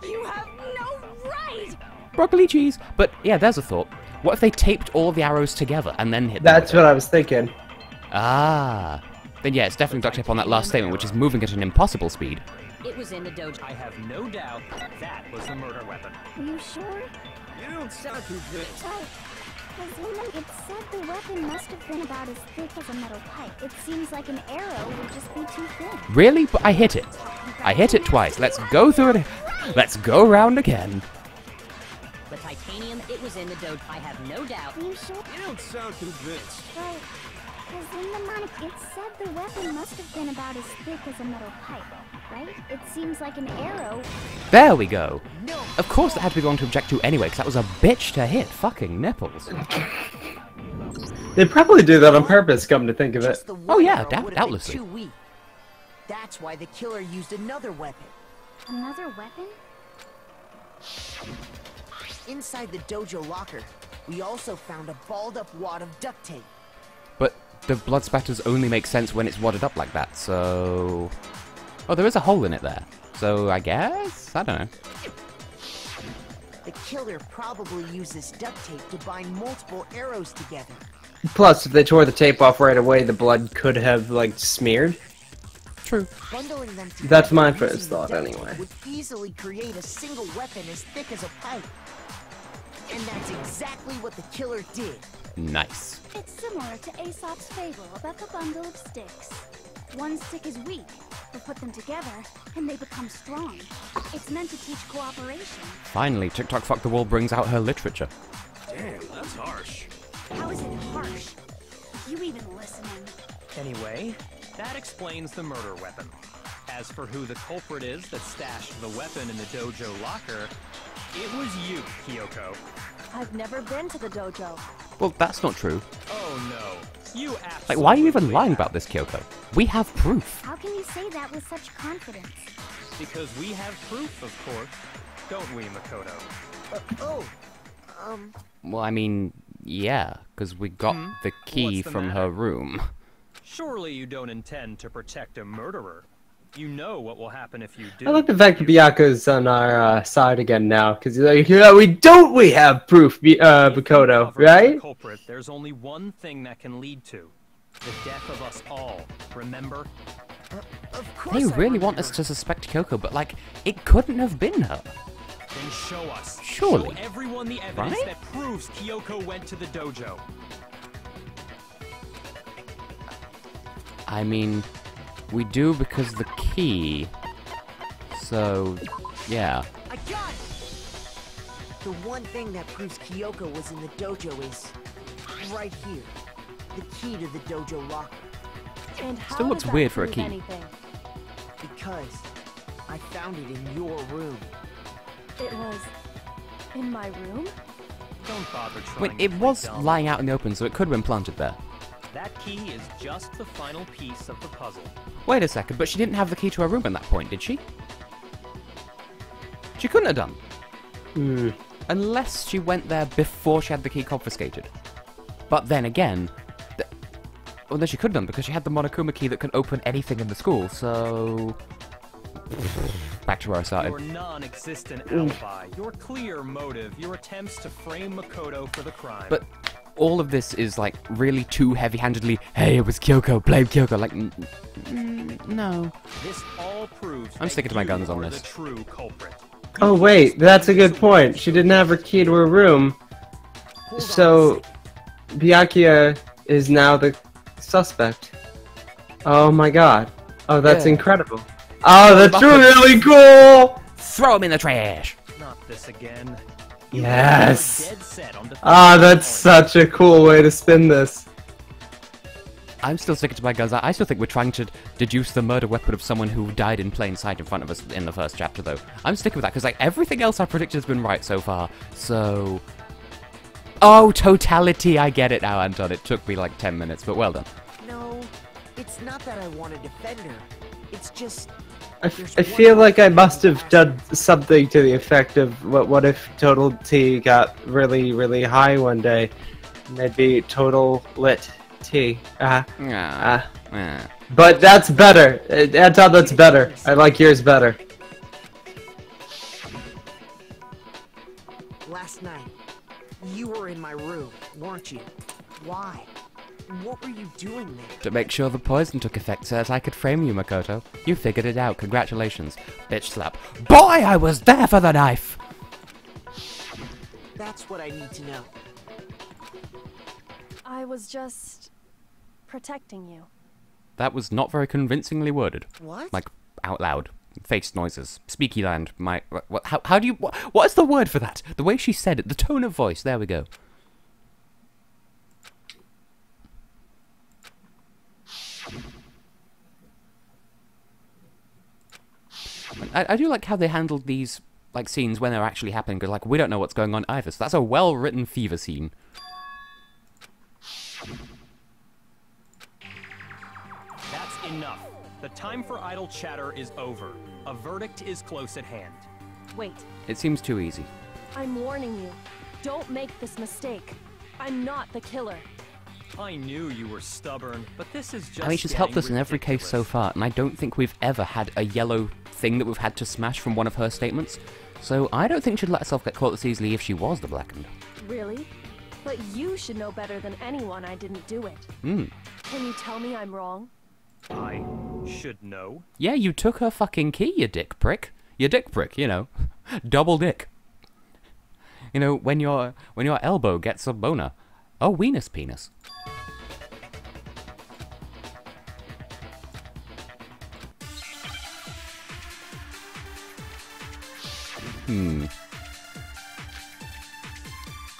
S9: You have no right!
S1: Broccoli cheese! But, yeah, there's a thought. What if they taped all the arrows together and then hit them
S2: That's
S1: with it?
S2: what I was thinking.
S1: Ah. Then yeah, it's definitely duct tape on that last statement, which is moving at an impossible speed.
S3: It was in the dojo.
S4: I have no doubt that was the murder weapon.
S6: Are you sure?
S5: You don't sound convinced.
S6: Well, because in the, it said the weapon must have been about as thick as a metal pipe. It seems like an arrow would just be too thin.
S1: Really? But I hit it. I hit it twice. Let's go through it. Let's go round again.
S3: The titanium, it was in the dojo. I have no doubt.
S6: Are you sure?
S5: You don't sound convinced.
S6: Well, because in the it said the weapon must have been about as thick as a metal pipe, right? It seems like an arrow.
S1: There we go.
S7: No.
S1: Of course that had to be going to object to anyway, because that was a bitch to hit. Fucking nipples.
S2: They probably do that on purpose, come to think of it.
S7: Just the
S1: Oh,
S7: one
S1: yeah,
S7: arrow would have been
S1: doubtlessly.
S7: too weak. That's why the killer used another weapon.
S6: Another weapon?
S7: Inside the dojo locker, we also found a balled up wad of duct tape.
S1: But the blood spatters only make sense when it's wadded up like that, so... Oh, there is a hole in it there. So, I guess? I don't know.
S7: The killer probably used this duct tape to bind multiple arrows together.
S2: Plus, if they tore the tape off right away, the blood could have, like, smeared.
S1: True.
S7: Bundling them together
S2: That's my
S7: using
S2: first
S7: the
S2: thought,
S7: duct tape
S2: anyway.
S7: would easily create a single weapon as thick as a pipe. And that's exactly what the killer did.
S1: Nice.
S8: It's similar to Aesop's fable about the bundle of sticks. One stick is weak, but put them together, and they become strong. It's meant to teach cooperation.
S1: Finally, TikTok Fuck the Wall brings out her literature.
S5: Damn, that's harsh.
S8: How is it harsh? You even listening?
S4: Anyway, that explains the murder weapon. As for who the culprit is that stashed the weapon in the dojo locker, it was you, Kyoko.
S8: I've never been to the dojo.
S1: Well, that's not true.
S4: Oh no, you absolutely...
S1: Like, why are you even lying about this, Kyoko? We have proof.
S6: How can you say that with such confidence?
S4: Because we have proof, of course. Don't we, Makoto?
S1: Well, I mean, yeah, because we got the key
S4: What's the
S1: from
S4: matter?
S1: her room.
S4: Surely you don't intend to protect a murderer. You know what will happen if you do.
S2: I like the fact that Byaku's on our side again now, because he's like, yeah, we have proof, Makoto, right?
S4: The culprit, there's only one thing that can lead to the death of us all. Remember?
S7: Of course
S1: They
S7: I
S1: really want
S7: remember.
S1: us to suspect Kyoko, but like, it couldn't have been her.
S4: Then show us.
S1: Surely.
S4: Show everyone the evidence
S1: Right?
S4: that proves Kyoko went to the dojo.
S1: I mean, we do because the key. So, yeah.
S7: I got it! The one thing that proves Kyoko was in the dojo is right here. The key to the dojo locker.
S8: And how
S1: Still looks
S8: does that
S1: weird for a
S8: prove
S1: key.
S8: Anything?
S7: Because I found it in your room.
S8: It was in my room?
S4: Don't bother trying
S1: Wait,
S4: to
S1: it
S4: play
S1: was
S4: dumb.
S1: lying out in the open, so it could have been planted there.
S4: That key is just the final piece of the puzzle.
S1: Wait a second, but she didn't have the key to her room at that point, did she? She couldn't have done. Unless she went there before she had the key confiscated. But then again, well, no, she could have done because she had the Monokuma key that can open anything in the school, so... Back to where I started.
S4: Your non-existent alibi, your clear motive, your attempts to frame Makoto for the crime.
S1: But all of this is like really too heavy-handedly, hey, it was Kyoko, blame Kyoko, like, no.
S4: This all proves
S1: I'm
S4: that
S1: sticking to my
S4: you
S1: guns on
S4: are
S1: this.
S4: the true culprit.
S2: Oh wait, that's a good point. She didn't have her key to her room,
S7: Hold
S2: so Byakuya is now the suspect. Oh my god. Oh, that's
S1: Yeah.
S2: incredible. Oh, that's really cool!
S1: Throw him in the trash!
S4: Not this again.
S2: Yes!
S4: Dead set on
S2: Ah, that's such a cool way to spin this.
S1: I'm still sticking to my guns. I still think we're trying to deduce the murder weapon of someone who died in plain sight in front of us in the first chapter, though. I'm sticking with that, because like, everything else I predicted has been right so far, so... Oh, totality! I get it now, Anton. It took me like 10 minutes, but well done.
S7: No, it's not that I want to defend her. It's just...
S2: I feel like I must have done something to the effect of what if Total T got really, really high one day, and they'd be Total Lit T.
S1: Ah.
S2: But that's better. Anton, that's better. I like yours better.
S7: Last night, you were in my room, weren't you? Why? What were you doing there?
S1: To make sure the poison took effect so that I could frame you, Makoto. You figured it out. Congratulations. Bitch slap. Boy, I was there for the knife!
S7: That's what I need to know.
S8: I was just protecting you.
S1: That was not very convincingly worded.
S7: What?
S1: Like, out loud. Face noises. Speaky land. How do you... What is the word for that? The way she said it. The tone of voice. There we go. I do like how they handled these like scenes when they're actually happening, because like we don't know what's going on either. So that's a well-written fever scene.
S4: That's enough. The time for idle chatter is over. A verdict is close at hand.
S8: Wait,
S1: It seems too easy.
S8: I'm warning you. Don't make this mistake. I'm not the killer.
S4: I knew you were stubborn, but this is just
S1: I mean, she's helped us
S4: getting
S1: in every case so
S4: ridiculous.
S1: far, and I don't think we've ever had a yellow thing that we've had to smash from one of her statements. So I don't think she'd let herself get caught this easily if she was the blackened.
S8: Really? But you should know better than anyone I didn't do it.
S1: Hmm.
S8: Can you tell me I'm wrong?
S4: I should know.
S1: Yeah, you took her fucking key, you dick prick. You dick prick, you know. Double dick. You know, when your elbow gets a boner. Oh, weenus penis.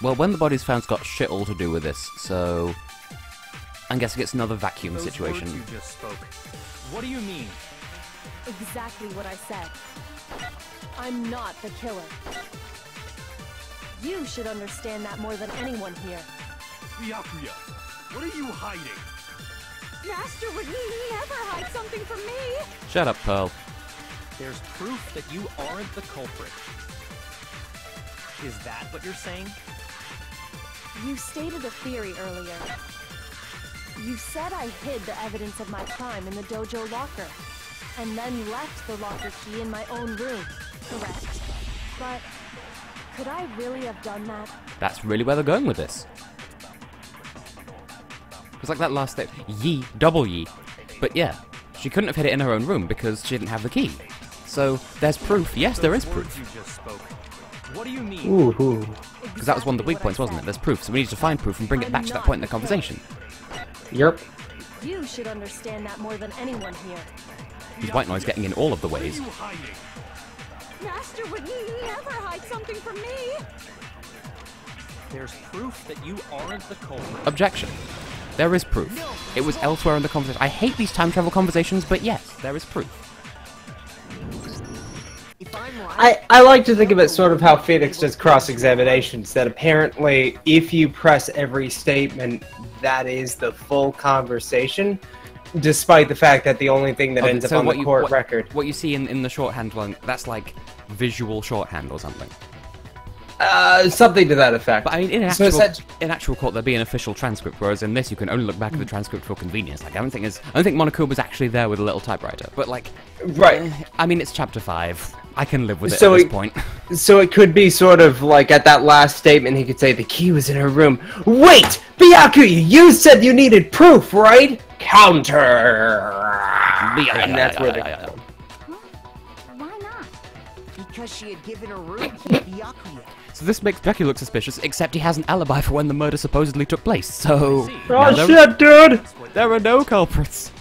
S1: Well, when the body's found's got shit all to do with this, so... I'm guessing it's another vacuum
S4: Those
S1: situation.
S4: words you just spoke. What do you mean?
S8: Exactly what I said. I'm not the killer. You should understand that more than anyone here.
S5: Byakuya, what are you hiding?
S9: Master would never hide something from me.
S1: Shut up, Pearl.
S4: There's proof that you aren't the culprit. Is that what you're saying?
S8: You stated a theory earlier. You said I hid the evidence of my crime in the dojo locker. and then left the locker key in my own room, correct? But could I really have done that?
S1: That's really where they're going with this. It's like that last step. Yee, double yee. But yeah, she couldn't have hid it in her own room because she didn't have the key. So, there's proof. Yes, there is proof.
S4: You just spoke. What do you mean?
S2: Ooh.
S1: Because that was one of the weak points, wasn't it? There's proof, so we need to find proof and bring it back to that point in the conversation.
S2: Yep.
S8: You should understand that more than anyone here.
S1: Because White Noise getting in all of the ways.
S9: Master would never hide something from me.
S4: There's proof that you aren't the culprit.
S1: Objection. There is proof. It was elsewhere in the conversation. I hate these time travel conversations, but yes, there is proof.
S7: If I'm right,
S2: I like to think of it sort of how Phoenix does cross-examinations, that apparently if you press every statement, that is the full conversation, despite the fact that the only thing that ends up on the court record...
S1: What you see in the shorthand one, that's like visual shorthand or something.
S2: Something to that effect.
S1: But I mean, in actual court, there'd be an official transcript, whereas in this, you can only look back at the transcript for convenience. Like, I don't think Monokuma's actually there with a little typewriter. But like,
S2: right.
S1: I mean, it's chapter 5. I can live with it at this point.
S2: So it could be sort of like at that last statement, he could say the key was in her room. Wait, Byakuya, you said you needed proof, right? Counter. And that's where they go.
S6: Why not?
S7: because she had given her room key to Byakuya.
S1: So this makes Becky look suspicious, except he has an alibi for when the murder supposedly took place, so...
S2: Oh shit, dude!
S1: There are no culprits.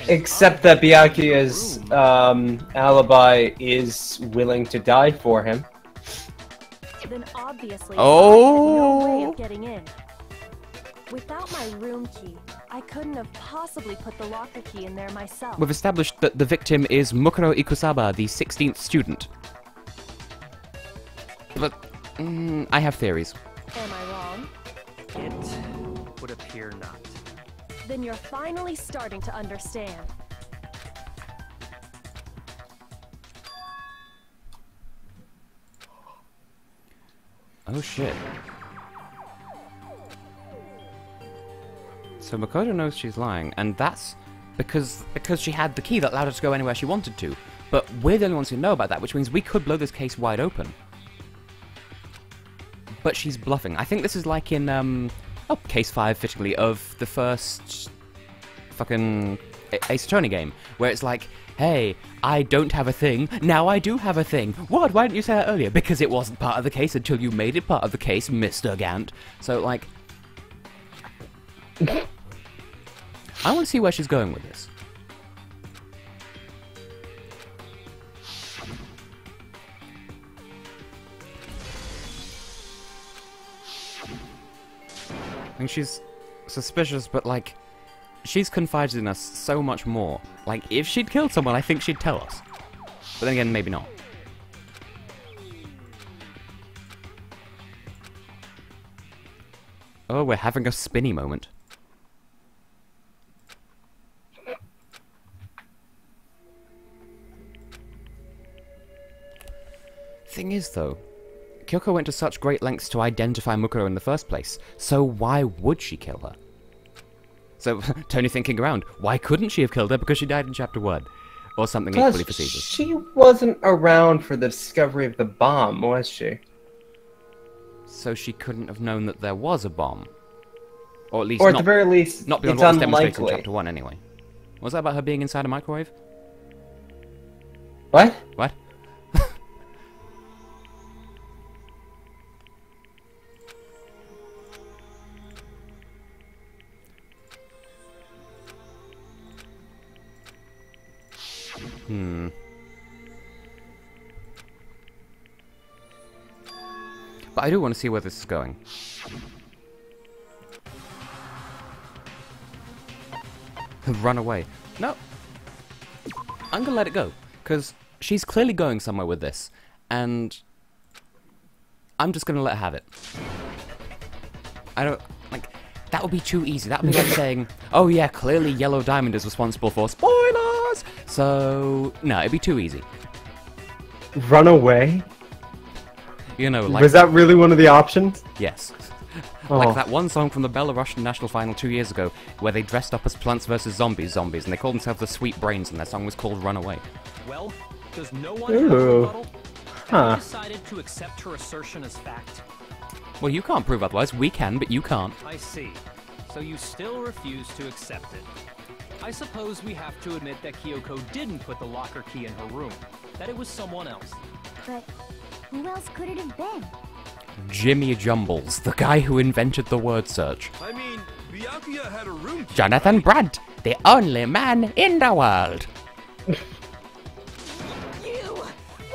S2: Except that Byakuya's alibi is willing to die for him.
S8: Then obviously
S1: Oh.
S8: no way of getting in. Without my room key, I couldn't have possibly put the locker key in there myself.
S1: We've established that the victim is Mukuro Ikusaba, the 16th student. But, I have theories.
S8: Am I wrong?
S4: It would appear not.
S8: Then you're finally starting to understand.
S1: Oh shit. So Makoto knows she's lying, and that's because she had the key that allowed her to go anywhere she wanted to. But we're the only ones who know about that, which means we could blow this case wide open. But she's bluffing. I think this is like in, case 5, fittingly, of the first fucking Ace Attorney game, where it's like, hey, I don't have a thing, now I do have a thing. What? Why didn't you say that earlier? Because it wasn't part of the case until you made it part of the case, Mr. Gant. So, like... I want to see where she's going with this. I mean, she's suspicious, but, like, she's confided in us so much more. Like, if she'd killed someone, I think she'd tell us. But then again, maybe not. Oh, we're having a spinny moment. Thing is, though, Kyoko went to such great lengths to identify Mukuro in the first place, so why would she kill her? So, Tony thinking around, why couldn't she have killed her because she died in Chapter 1? Or something equally facetious.
S2: She wasn't around for the discovery of the bomb, was she?
S1: So she couldn't have known that there was a bomb. Or at least
S2: Or at
S1: not,
S2: the very least,
S1: not beyond
S2: it's
S1: what was demonstrated in
S2: unlikely.
S1: Chapter 1 anyway. Was that about her being inside a microwave?
S2: What?
S1: What? But I do want to see where this is going. Run away. No. I'm gonna let it go. Because she's clearly going somewhere with this. And I'm just gonna let her have it. I don't... Like, that would be too easy. That would be like saying, oh yeah, clearly Yellow Diamond is responsible for spoilers! So, no, it'd be too easy.
S2: Run away?
S1: You know, like...
S2: Was that really one of the options?
S1: Yes. Like that one song from the Belarusian national final 2 years ago, where they dressed up as Plants vs. Zombies, and they called themselves the Sweet Brains, and their song was called Runaway.
S4: Well, does no one have a rebuttal? Have you decided to accept her assertion as fact?
S1: Well, you can't prove otherwise. We can, but you can't.
S4: I see. So you still refuse to accept it. I suppose we have to admit that Kyoko didn't put the locker key in her room. That it was someone else.
S6: But who else could it have been?
S1: Jimmy Jumbles, the guy who invented the word search.
S5: I mean, Byakuya had a room key.
S1: Jonathan Brandt, the only man in the world.
S9: What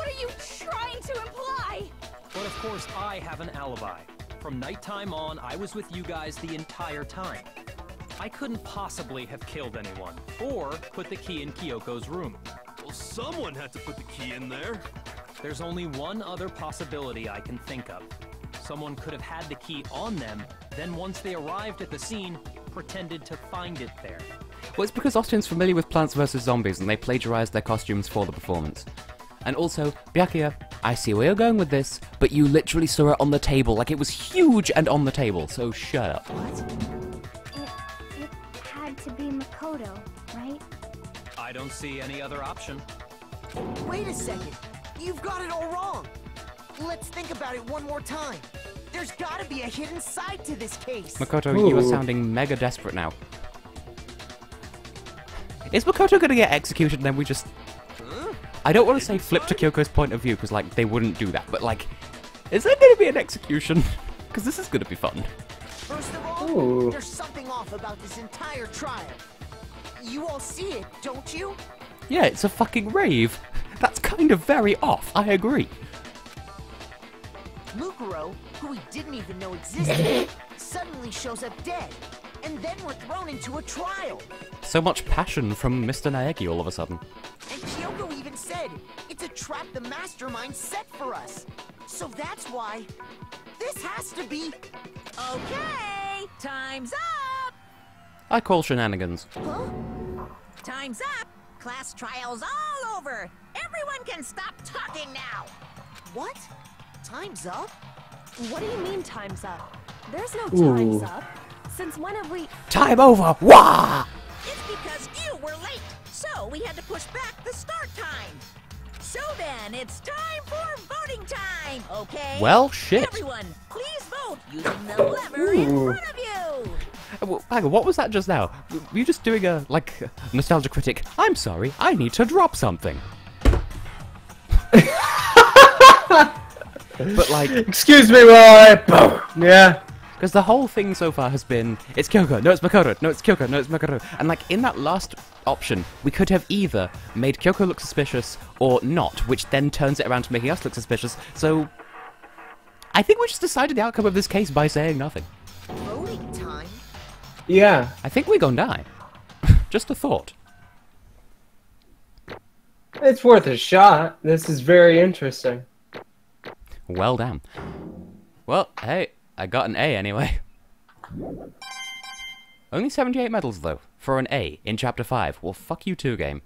S9: are you trying to imply?
S4: But of course, I have an alibi. From nighttime on, I was with you guys the entire time. I couldn't possibly have killed anyone, or put the key in Kyoko's room.
S5: Well, someone had to put the key in there.
S4: There's only one other possibility I can think of. Someone could have had the key on them, then once they arrived at the scene, pretended to find it there.
S1: Well, it's because Austin's familiar with Plants vs. Zombies, and they plagiarized their costumes for the performance. And also, Byakuya, I see where you're going with this, but you literally saw it on the table, like it was huge and on the table, so shut up.
S6: It had to be Makoto, right?
S4: I don't see any other option.
S7: Wait a second. You've got it all wrong. Let's think about it one more time. There's gotta be a hidden side to this case.
S1: Makoto, you are sounding mega desperate now. Is Makoto gonna get executed and then we just... I don't want to say flip to Kyoko's point of view, because, like, they wouldn't do that, but, like, is there gonna be an execution? Because this is gonna be fun.
S7: First of all, there's something off about this entire trial. You all see it, don't you?
S1: Yeah, it's a fucking rave. That's kind of very off, I agree.
S7: Mukuro, who we didn't even know existed, suddenly shows up dead. And then we're thrown into a trial.
S1: So much passion from Mr. Naegi all of a sudden.
S7: And Kyoko even said, it's a trap the mastermind set for us. So that's why this has to be...
S3: Okay, time's up!
S1: I call shenanigans.
S3: Huh? Time's up! Class trial's all over! Everyone can stop talking now!
S7: What? Time's up?
S8: What do you mean time's up? There's no time's up. Since when have we...
S1: Time over! Wah!
S3: It's because you were late, so we had to push back the start time. So then, it's time for voting time, okay?
S1: Well, shit.
S3: Everyone, please vote using the lever in front of you.
S1: Hang on, what was that just now? Were you just doing a, like, nostalgia critic? I'm sorry, I need to drop something. But, like...
S2: Excuse me while I... Yeah.
S1: Because the whole thing so far has been, it's Kyoko, no it's Makoto, no it's Kyoko, no it's Makoto. And like, in that last option, we could have either made Kyoko look suspicious or not, which then turns it around to making us look suspicious. So, I think we just decided the outcome of this case by saying nothing.
S7: Voting time?
S2: Yeah.
S1: I think we're gonna die. Just a thought.
S2: It's worth a shot. This is very interesting.
S1: Well, damn. Well, hey, I got an A anyway. Only 78 medals, though, for an A in Chapter 5. Well, fuck you too, game.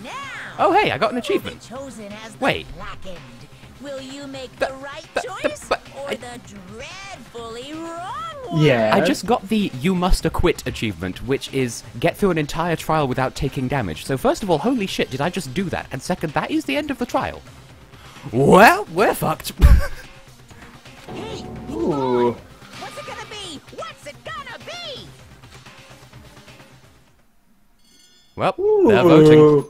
S3: Now,
S1: Oh, hey, I got an achievement.
S3: chosen as the
S1: Wait.
S3: blackened. Will you make the right choice or the dreadfully wrong one?
S2: Yeah.
S1: I just got the You Must Acquit achievement, which is get through an entire trial without taking damage. So first of all, holy shit, did I just do that? And second, that is the end of the trial. Well, we're fucked.
S3: Hey,
S2: Ooh.
S3: what's it gonna be? What's it gonna be?
S1: Well, they're voting.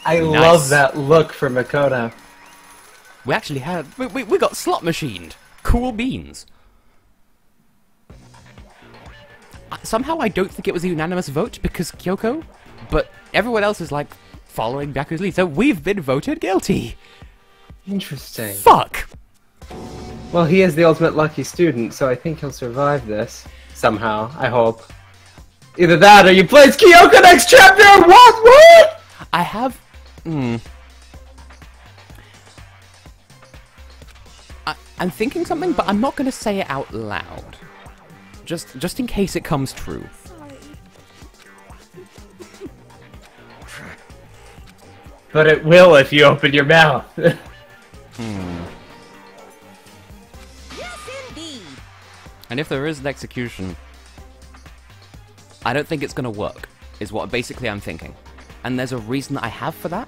S2: I
S1: Nice.
S2: love that look for Makoto.
S1: We actually had... We got slot machined. Cool beans. Somehow I don't think it was a unanimous vote because Kyoko, but everyone else is like following Byaku's lead, so we've been voted guilty.
S2: Interesting.
S1: Fuck!
S2: Well, he is the ultimate lucky student, so I think he'll survive this. Somehow, I hope. Either that or you plays Kyoko next chapter! What?
S1: I have... I'm thinking something, but I'm not going to say it out loud. Just in case it comes true.
S2: But it will if you open your mouth.
S3: Yes, indeed.
S1: And if there is an execution, I don't think it's gonna work, is what basically I'm thinking. And there's a reason that I have for that.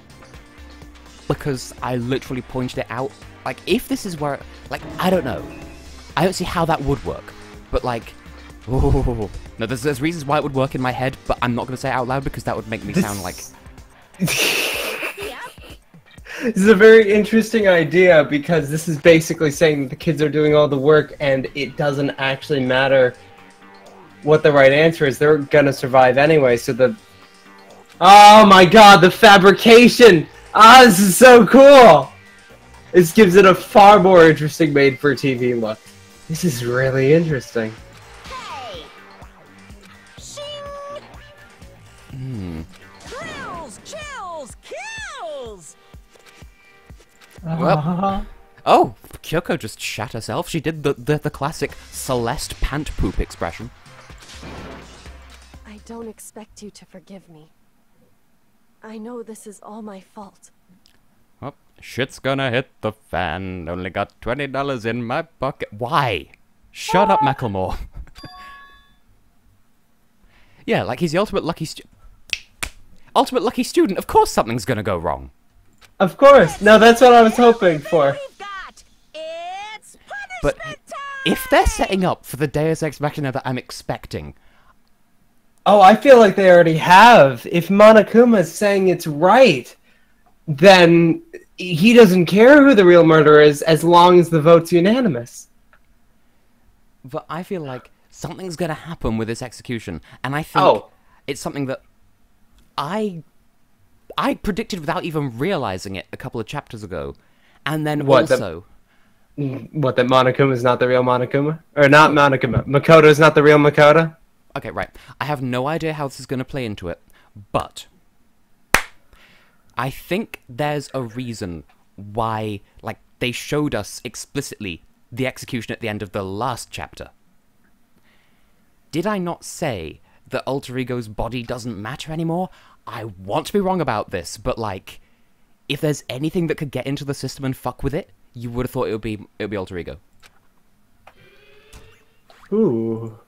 S1: Because I literally pointed it out. Like, if this is where... Like, I don't know. I don't see how that would work. But, like... Oh, no, there's reasons why it would work in my head, but I'm not going to say it out loud because that would make me sound like...
S2: This is a very interesting idea because this is basically saying that the kids are doing all the work and it doesn't actually matter what the right answer is. They're gonna survive anyway, so the... Oh my god, the fabrication! Ah, this is so cool! This gives it a far more interesting made-for-TV look. This is really interesting.
S3: Hey! Shing! Thrills, chills, kills!
S1: Well, oh, Kyoko just shat herself. She did the classic Celeste pant poop expression.
S8: I don't expect you to forgive me. I know this is all my fault.
S1: Oh, shit's gonna hit the fan. Only got $20 in my pocket. Why? Shut up, Macklemore. Yeah, like he's the ultimate lucky student. Of course something's gonna go wrong.
S2: Of course! No, that's what I was hoping for.
S3: It's
S1: But
S3: punishment time!
S1: if they're setting up for the Deus Ex Machina that I'm expecting...
S2: Oh, I feel like they already have. If Monokuma's saying it's right, then he doesn't care who the real murderer is as long as the vote's unanimous.
S1: But I feel like something's gonna happen with this execution, and I think it's something that I predicted without even realizing it a couple of chapters ago, and then also...
S2: What, that Monokuma's not the real Monokuma? Or not Monokuma, Makoto's not the real Makoto?
S1: Okay, right. I have no idea how this is going to play into it, but I think there's a reason why, like, they showed us explicitly the execution at the end of the last chapter. Did I not say that Alter Ego's body doesn't matter anymore? I want to be wrong about this, but, like, if there's anything that could get into the system and fuck with it, you would have thought it would be Alter Ego.
S2: Ooh.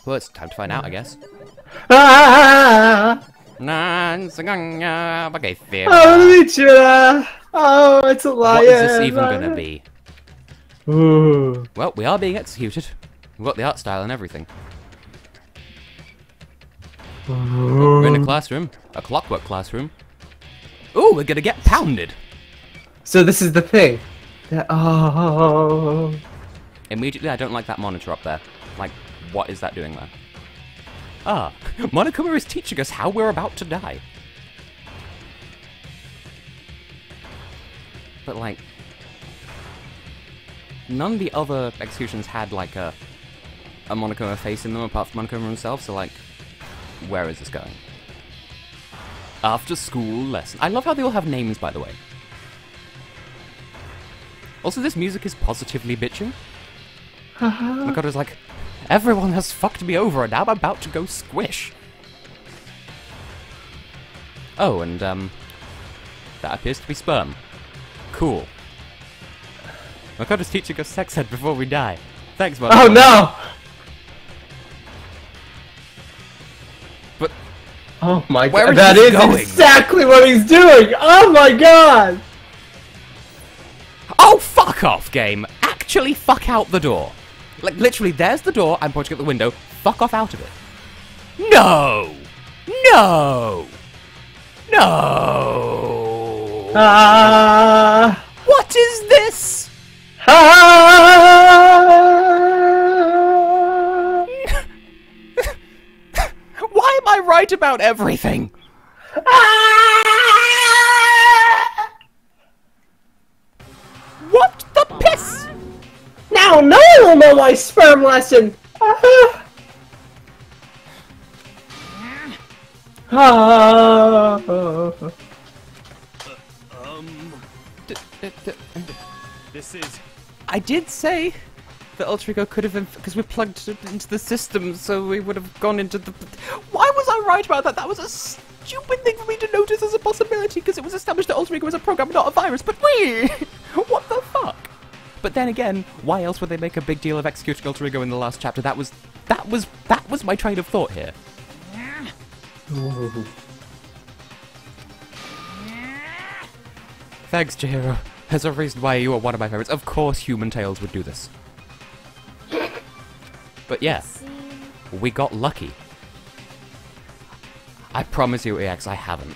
S1: Well, it's time to find out, I guess.
S2: Ah! Oh, it's a lion!
S1: What is this even gonna be?
S2: Ooh.
S1: Well, we are being executed. We've got the art style and everything. We're in a classroom. A clockwork classroom. Ooh, we're gonna get pounded!
S2: So this is the thing. Oh.
S1: Immediately, I don't like that monitor up there. Like, what is that doing there? Ah, Monokuma is teaching us how we're about to die. But, like, none of the other executions had, like, a Monokuma face in them apart from Monokuma himself, so, like, where is this going? After school lesson. I love how they all have names, by the way. Also, this music is positively bitching. Makoto's like, everyone has fucked me over and now I'm about to go squish. Oh, and, that appears to be sperm. Cool. Makoto's teaching us sex ed before we die. Thanks, Makoto.
S2: Oh no!
S1: But...
S2: Oh my
S1: Where
S2: god,
S1: is
S2: that
S1: this
S2: is
S1: going?
S2: exactly what he's doing! Oh my god!
S1: Oh, fuck off, game! Actually fuck out the door. Like, literally, there's the door, I'm pointing at the window, fuck off out of it. No! No! No! What is this? Why am I right about everything? What the piss?
S2: Now no one will know my sperm lesson!
S5: This is...
S1: I did say that Alter Ego could have, because we plugged it into the system, so we would have gone into the... Why was I right about that? That was a stupid thing for me to notice as a possibility because it was established that Alter Ego was a program, not a virus. But wait, what the fuck? But then again, why else would they make a big deal of executing Alter Ego in the last chapter? That was my train of thought here.
S2: Ooh.
S1: Thanks, Chihiro. There's a reason why you are one of my favorites. Of course Human Tales would do this. But yeah, we got lucky. I promise you, EX, I haven't.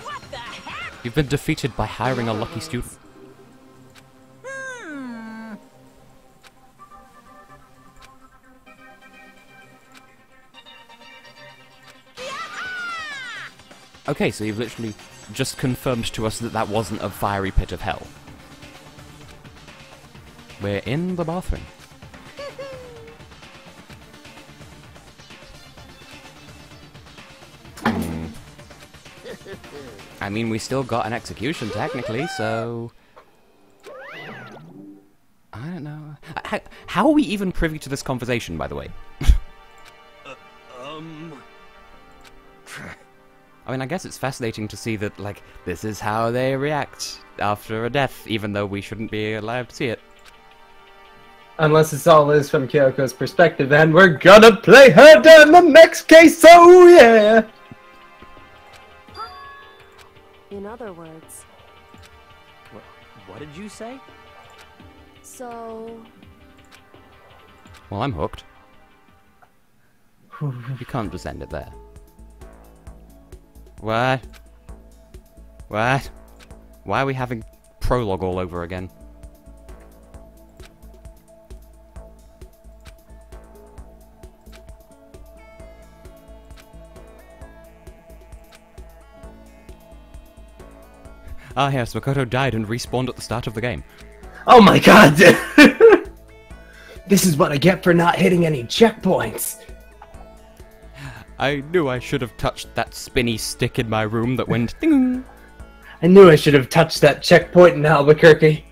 S3: What the heck?
S1: You've been defeated by hiring a lucky student. Okay, so you've literally just confirmed to us that that wasn't a fiery pit of hell. We're in the bathroom. I mean, we still got an execution, technically, so... I don't know. How are we even privy to this conversation, by the way? I mean, I guess it's fascinating to see that, like, this is how they react after a death, even though we shouldn't be allowed to see it.
S2: Unless it's all is from Kyoko's perspective, and we're gonna play her in the next case, so yeah!
S8: In other words,
S4: What did you say?
S8: so...
S1: Well, I'm hooked. You can't just end it there. What? What? Why are we having prologue all over again? Ah yes, Makoto died and respawned at the start of the game.
S2: Oh my god! This is what I get for not hitting any checkpoints!
S1: I knew I should have touched that spinny stick in my room that went ding.
S2: I knew I should have touched that checkpoint in Albuquerque.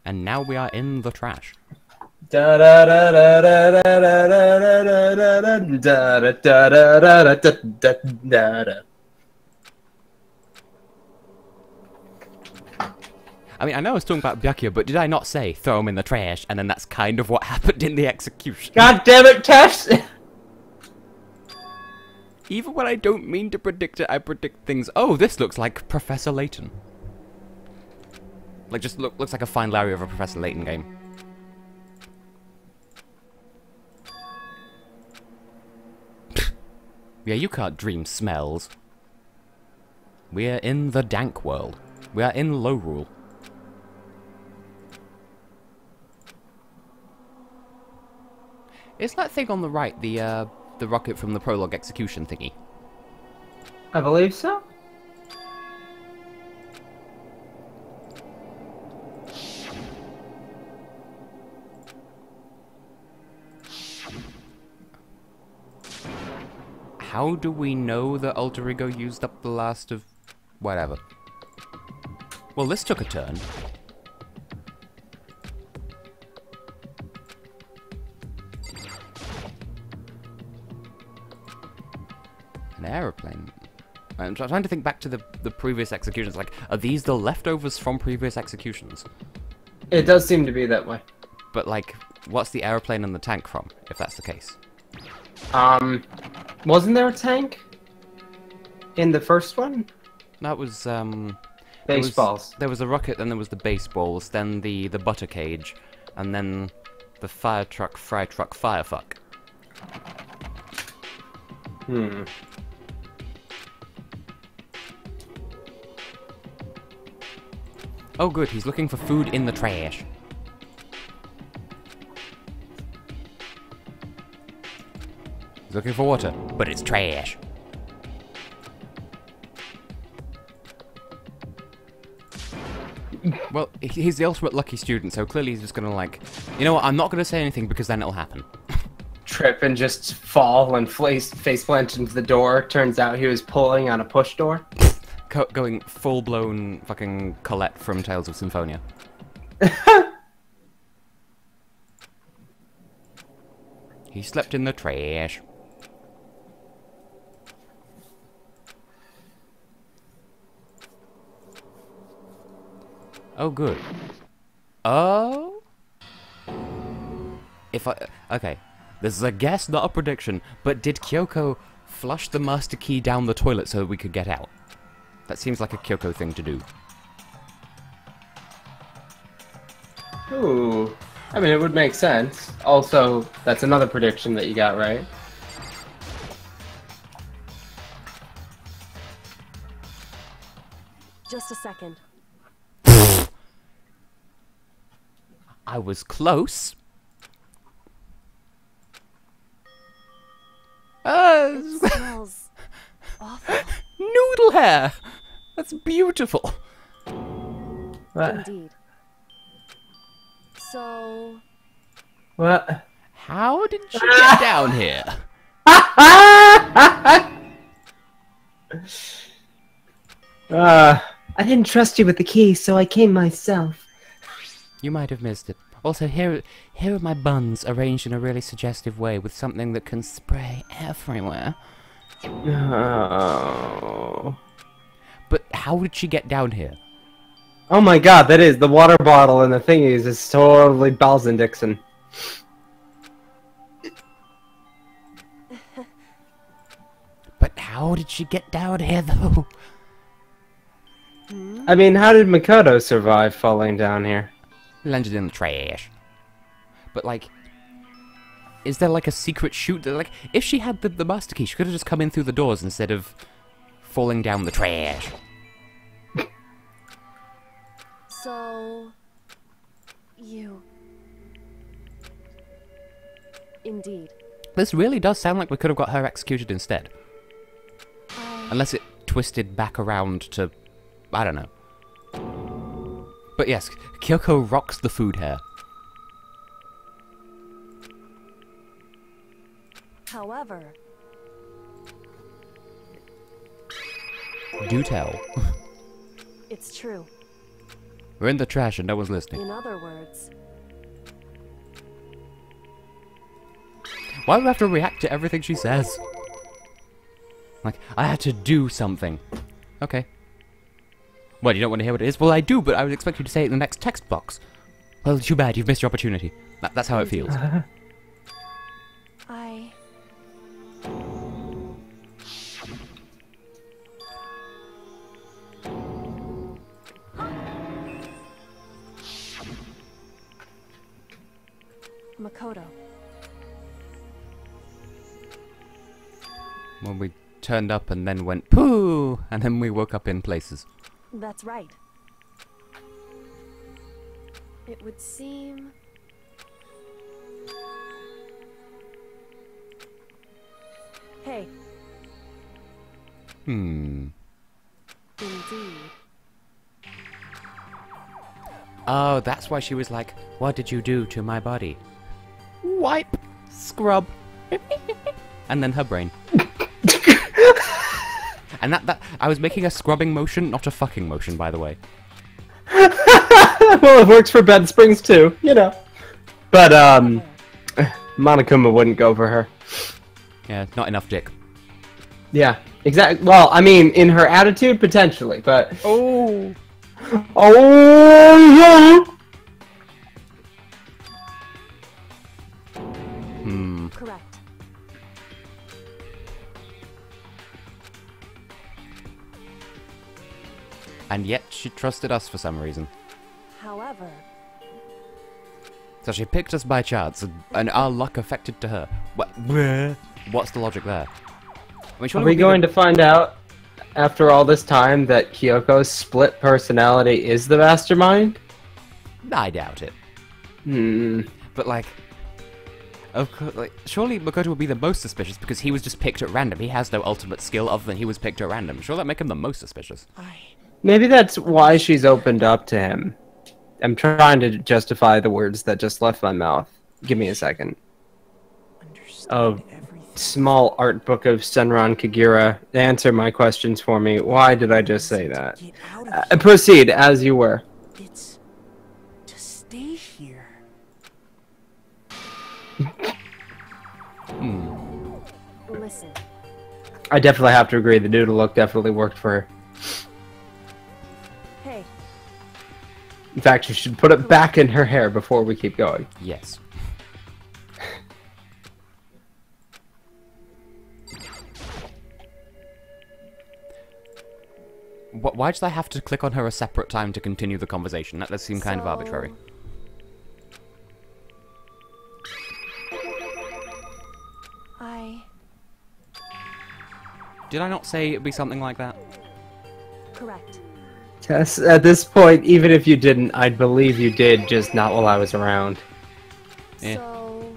S1: And now we are in the trash.
S2: Da da da da da da da da da da da da da da da.
S1: I mean, I know I was talking about Byakuya, but did I not say throw him in the trash? And then that's kind of what happened in the execution.
S2: God damn it, Tess!
S1: Even when I don't mean to predict it, I predict things. Oh, this looks like Professor Layton. Like, just looks like a fine Larry of a Professor Layton game. Yeah, you can't dream smells. We're in the dank world. We are in low rule. Is that thing on the right the rocket from the prologue execution thingy?
S2: I believe so.
S1: How do we know that Alter Ego used up the last of... whatever? Well, this took a turn. An aeroplane. I'm trying to think back to the previous executions. Like, are these the leftovers from previous executions?
S2: It does seem to be that way.
S1: But, like, what's the aeroplane and the tank from, if that's the case?
S2: Wasn't there a tank in the first one?
S1: That was,
S2: Baseballs.
S1: There was a rocket, then there was the baseballs, then the butter cage, and then the fire truck, firefuck.
S2: Hmm.
S1: Oh good, he's looking for food in the trash. He's looking for water, but it's trash. Well, he's the ultimate lucky student, so clearly he's just gonna like... You know what, I'm not gonna say anything because then it'll happen.
S2: Trip and just fall and face plant into the door. Turns out he was pulling on a push door.
S1: going full-blown fucking Colette from Tales of Symphonia. He slept in the trash. Oh, good. Oh? Okay. This is a guess, not a prediction, but did Kyoko flush the master key down the toilet so we could get out? That seems like a Kyoko thing to do.
S2: Ooh. I mean, it would make sense. Also, that's another prediction that you got right.
S8: Just a second.
S1: I was close.
S8: It smells awful.
S1: Noodle hair! That's beautiful.
S2: What?
S8: Indeed. So...
S2: What?
S1: How did you get down here?
S2: I didn't trust you with the key, so I came myself.
S1: You might have missed it. Also, here are my buns arranged in a really suggestive way with something that can spray everywhere.
S2: Oh.
S1: But how did she get down here?
S2: Oh my god, that is the water bottle and the thingies is totally Bells and Dixon.
S1: But how did she get down here, though?
S2: I mean, how did Makoto survive falling down here?
S1: Landed in the trash. But, like, is there, like, a secret chute? That, like, if she had the master key, she could have just come in through the doors instead of falling down the trash.
S8: So... you... Indeed.
S1: This really does sound like we could have got her executed instead. Unless it twisted back around to... I don't know. But yes, Kyoko rocks the food hair.
S8: However...
S1: Do tell.
S8: it's true.
S1: We're in the trash and no one's listening.
S8: In other words...
S1: Why do we have to react to everything she says? Like, I had to do something. Okay. Well, you don't want to hear what it is? Well, I do, but I would expect you to say it in the next text box. Well, too bad, you've missed your opportunity. That's how it feels.
S8: I... Makoto.
S1: When we turned up and then went poo, and then we woke up in places.
S8: That's right. It would seem... Hey.
S1: Hmm.
S8: Indeed.
S1: Oh, that's why she was like, what did you do to my body? Wipe. Scrub. And then her brain. And that I was making a scrubbing motion, not a fucking motion, by the way.
S2: Well, it works for bed springs too, you know. But, Monokuma wouldn't go for her.
S1: Yeah, not enough dick.
S2: Yeah, exactly. Well, I mean, in her attitude, potentially, but...
S1: Oh!
S2: Oh!
S1: Hmm.
S8: Correct.
S1: And yet she trusted us for some reason.
S8: However...
S1: So she picked us by chance, and our luck affected to her. What's the logic there? I mean,
S2: Are we going to find out, after all this time, that Kyoko's split personality is the mastermind?
S1: I doubt it.
S2: Hmm.
S1: But like, of course, like, surely Makoto would be the most suspicious because he was just picked at random. He has no ultimate skill other than he was picked at random. Sure, that make him the most suspicious.
S2: Maybe that's why she's opened up to him. I'm trying to justify the words that just left my mouth. Give me a second. small art book of Senran Kagura. Answer my questions for me. Why did I just say that?
S7: Get out of here.
S2: Proceed as you were.
S7: It's to stay here.
S8: Listen,
S2: I definitely have to agree. The noodle look definitely worked for her.
S8: hey,
S2: In fact, you should put it back in her hair before we keep going.
S1: Yes. Why did I have to click on her a separate time to continue the conversation? That does seem kind of arbitrary. Did I not say it'd be something like that?
S8: Correct.
S2: Tess, at this point, even if you didn't, I'd believe you did, just not while I was around.
S1: Yeah.
S8: So,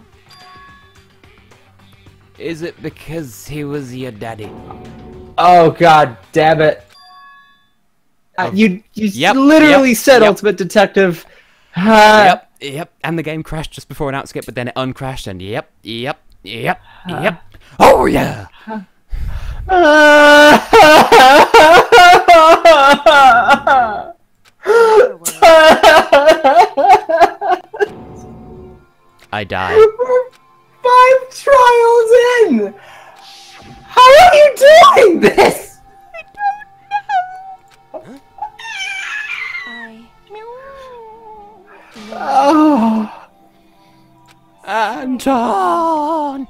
S1: Is it because he was your daddy?
S2: Oh god damn it. You literally said Ultimate Detective.
S1: Yep. And the game crashed just before an outskip, but then it uncrashed, and yep. Oh yeah! I died.
S2: We're 5 trials in! How are you doing this? Oh.
S1: Anton!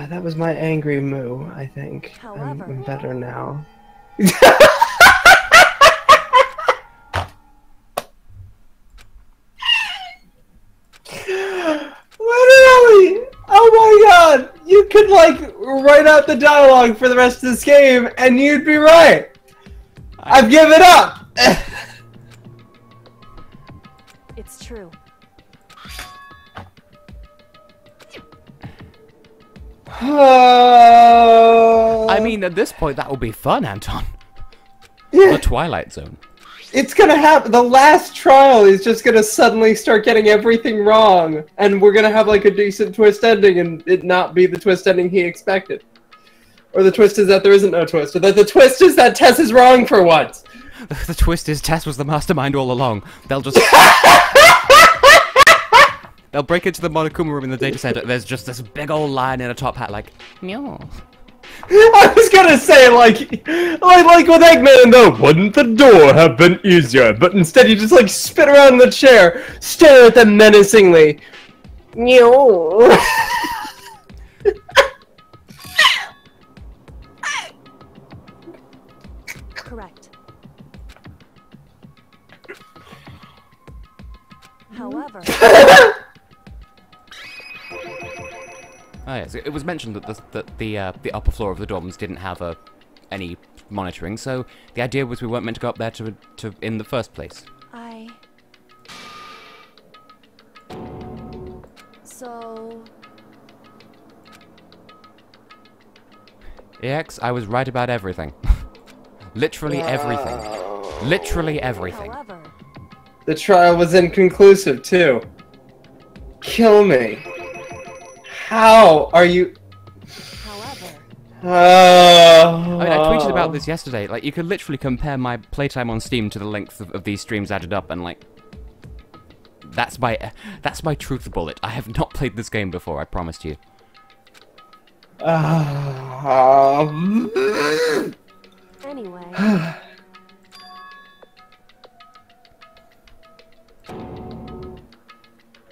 S2: That was my angry moo, I think.
S8: However,
S2: I'm better now. Literally! Oh my god! You could, like, write out the dialogue for the rest of this game, and you'd be right! I've given up!
S8: it's true.
S1: I mean, at this point, that will be fun, Anton. The Twilight Zone.
S2: It's gonna happen. The last trial is just gonna suddenly start getting everything wrong, and we're gonna have like a decent twist ending, and it not be the twist ending he expected. Or the twist is that there isn't no twist, or that the twist is that Tess is wrong for once.
S1: The twist is Tess was the mastermind all along. They'll just... They'll break into the Monokuma room in the data center. There's just this big old lion in a top hat like, meow.
S2: I was gonna say, like with Eggman, though, wouldn't the door have been easier? But instead you just, like, spin around in the chair, stare at them menacingly. Meow.
S8: Correct. However...
S1: Oh yes, it was mentioned that the upper floor of the dorms didn't have any monitoring, so the idea was we weren't meant to go up there to in the first place.
S8: So...
S1: EX, I was right about everything. Literally everything. Literally everything.
S8: However...
S2: The trial was inconclusive, too. Kill me. How are you...
S8: However...
S1: I mean, I tweeted about this yesterday. Like, you could literally compare my playtime on Steam to the length of these streams added up, and like... That's my truth bullet. I have not played this game before, I promise you.
S8: Anyway...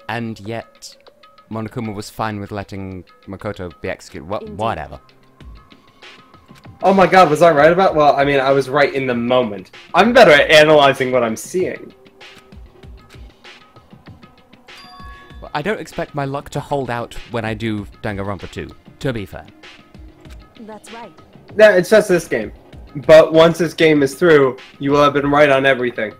S1: And yet, Monokuma was fine with letting Makoto be executed. Whatever.
S2: Oh my god, was I right about? Well, I mean, I was right in the moment. I'm better at analyzing what I'm seeing.
S1: Well, I don't expect my luck to hold out when I do Danganronpa 2, to be fair.
S8: That's right.
S2: Yeah, it's just this game. But once this game is through, you will have been right on everything.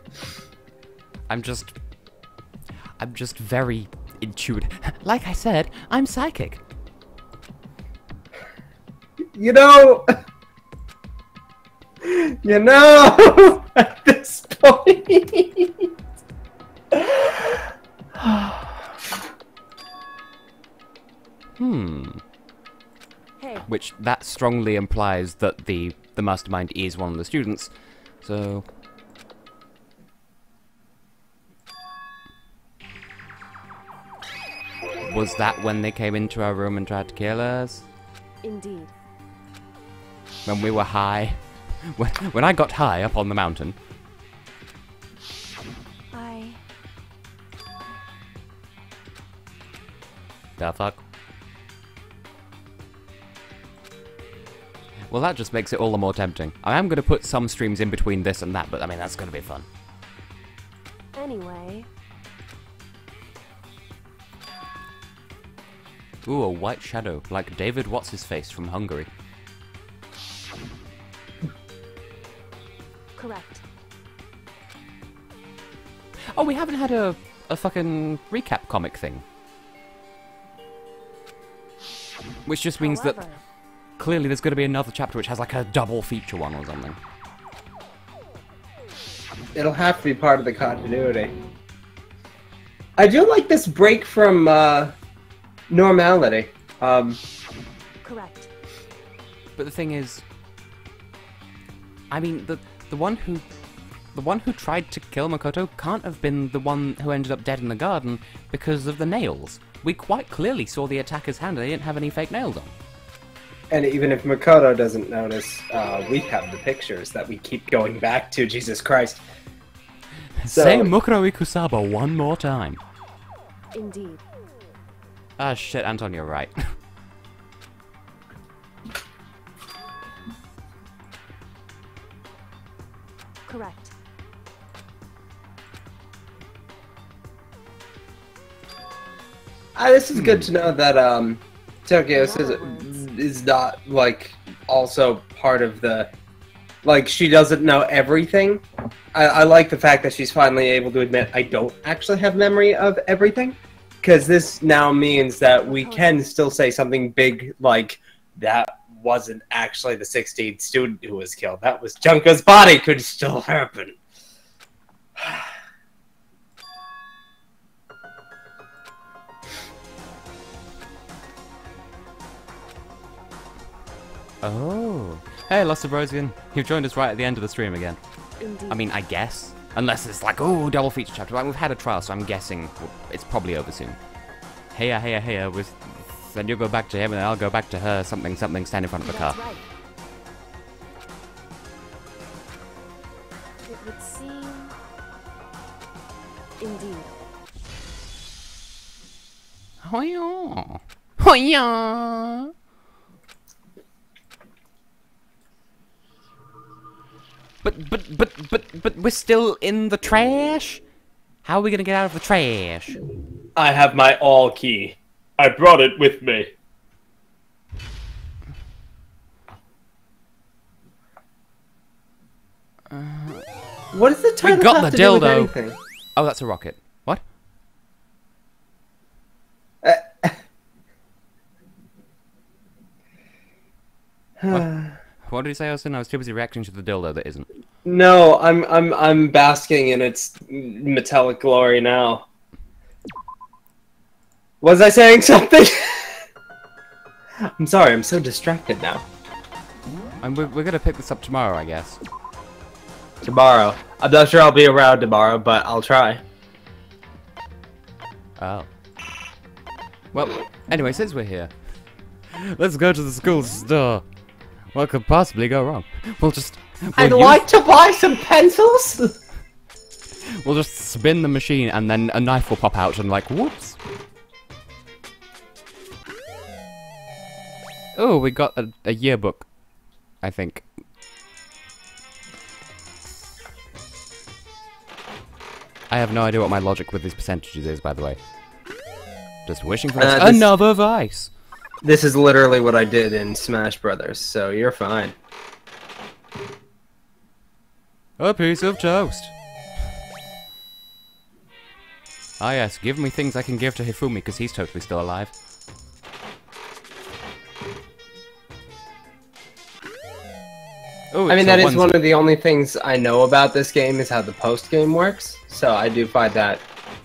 S1: I'm just very intuitive. Like I said, I'm psychic.
S2: You know, at this point,
S8: Hey,
S1: Which, that strongly implies that the mastermind is one of the students, so... Was that when they came into our room and tried to kill us?
S8: indeed.
S1: When we were high? When I got high up on the mountain? The fuck? Well, that just makes it all the more tempting. I am going to put some streams in between this and that, but I mean, that's going to be fun.
S8: Anyway,
S1: Ooh, a white shadow, like David What's-His-Face from Hungary.
S8: correct.
S1: Oh, we haven't had a fucking recap comic thing. Which just means that
S8: However,
S1: clearly there's going to be another chapter which has like a double feature one or something.
S2: It'll have to be part of the continuity. I do like this break from normality.
S8: correct.
S1: But the thing is, I mean, the one who tried to kill Makoto can't have been the one who ended up dead in the garden because of the nails. We quite clearly saw the attacker's hand, and they didn't have any fake nails on.
S2: And even if Makoto doesn't notice, we have the pictures that we keep going back to. Jesus Christ.
S1: Say Mukuro Ikusaba one more time.
S8: Indeed.
S1: Ah, shit, Anton, you're right.
S8: Correct.
S2: This is good to know that Tokyo is not like also part of the she doesn't know everything. I like the fact that she's finally able to admit I don't actually have memory of everything, because this now means that we can still say something big like that wasn't actually the 16th student who was killed. That was Junko's body. Could still happen.
S1: Oh. Hey, Lost Abrosian. You've joined us right at the end of the stream again.
S8: Indeed.
S1: I mean, I guess. Unless it's like, oh, double feature chapter. Like, we've had a trial, so I'm guessing it's probably over soon. Heya, then you'll go back to him and I'll go back to her, something, stand in front of the car.
S8: That's right. It would seem... Indeed.
S1: Hoya. Hoya. But we're still in the trash? How are we gonna get out of the trash?
S2: I have my all key. I brought it with me. What is the title?
S1: We got
S2: have
S1: the
S2: to do with
S1: dildo.
S2: anything?
S1: Oh, that's a rocket. What? What did you say, Austin? I was too busy reacting to the dildo that isn't.
S2: No, I'm basking in its metallic glory now. Was I saying something? I'm sorry, I'm so distracted now.
S1: And we're gonna pick this up tomorrow, I guess.
S2: Tomorrow. I'm not sure I'll be around tomorrow, but I'll try.
S1: Oh. Well, anyway, since we're here, let's go to the school store. What could possibly go wrong?
S2: I'd like to buy some pencils!
S1: We'll just spin the machine and then a knife will pop out and like, whoops. Oh, we got a yearbook, I think. I have no idea what my logic with these percentages is, by the way. Just wishing for another vice.
S2: This is literally what I did in Smash Brothers, so you're fine.
S1: A piece of toast. Ah yes, give me things I can give to Hifumi, because he's totally still alive. Ooh,
S2: I mean, that is one of the only things I know about this game is how the post-game works, so I do find that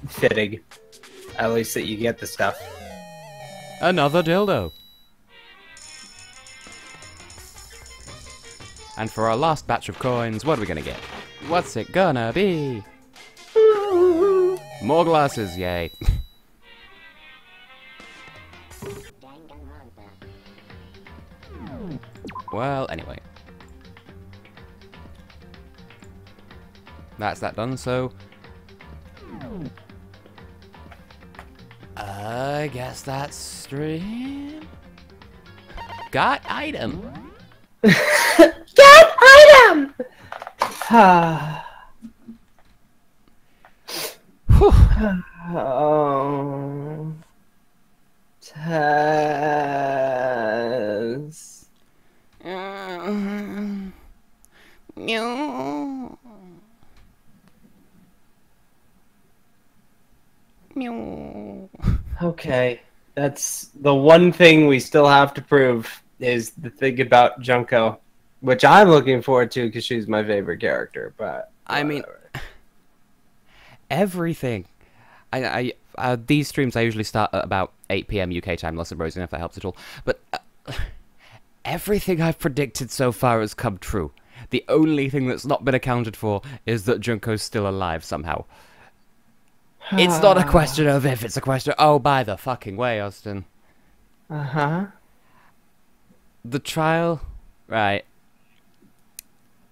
S2: fitting. At least that you get the stuff.
S1: Another dildo. And for our last batch of coins, what are we gonna get? What's it gonna be? More glasses, yay. Well, anyway. That's that done, so... I guess that's stream. Got item.
S2: Get item! Oh. Tess. Okay, that's the one thing we still have to prove is the thing about Junko, which I'm looking forward to because she's my favorite character. But
S1: I mean, everything. These streams I usually start at about 8 PM UK time, less than Rosie, if that helps at all. But everything I've predicted so far has come true. The only thing that's not been accounted for is that Junko's still alive somehow. It's not a question of if, it's a question of, oh, by the fucking way, Austin.
S2: Uh-huh.
S1: The trial, right.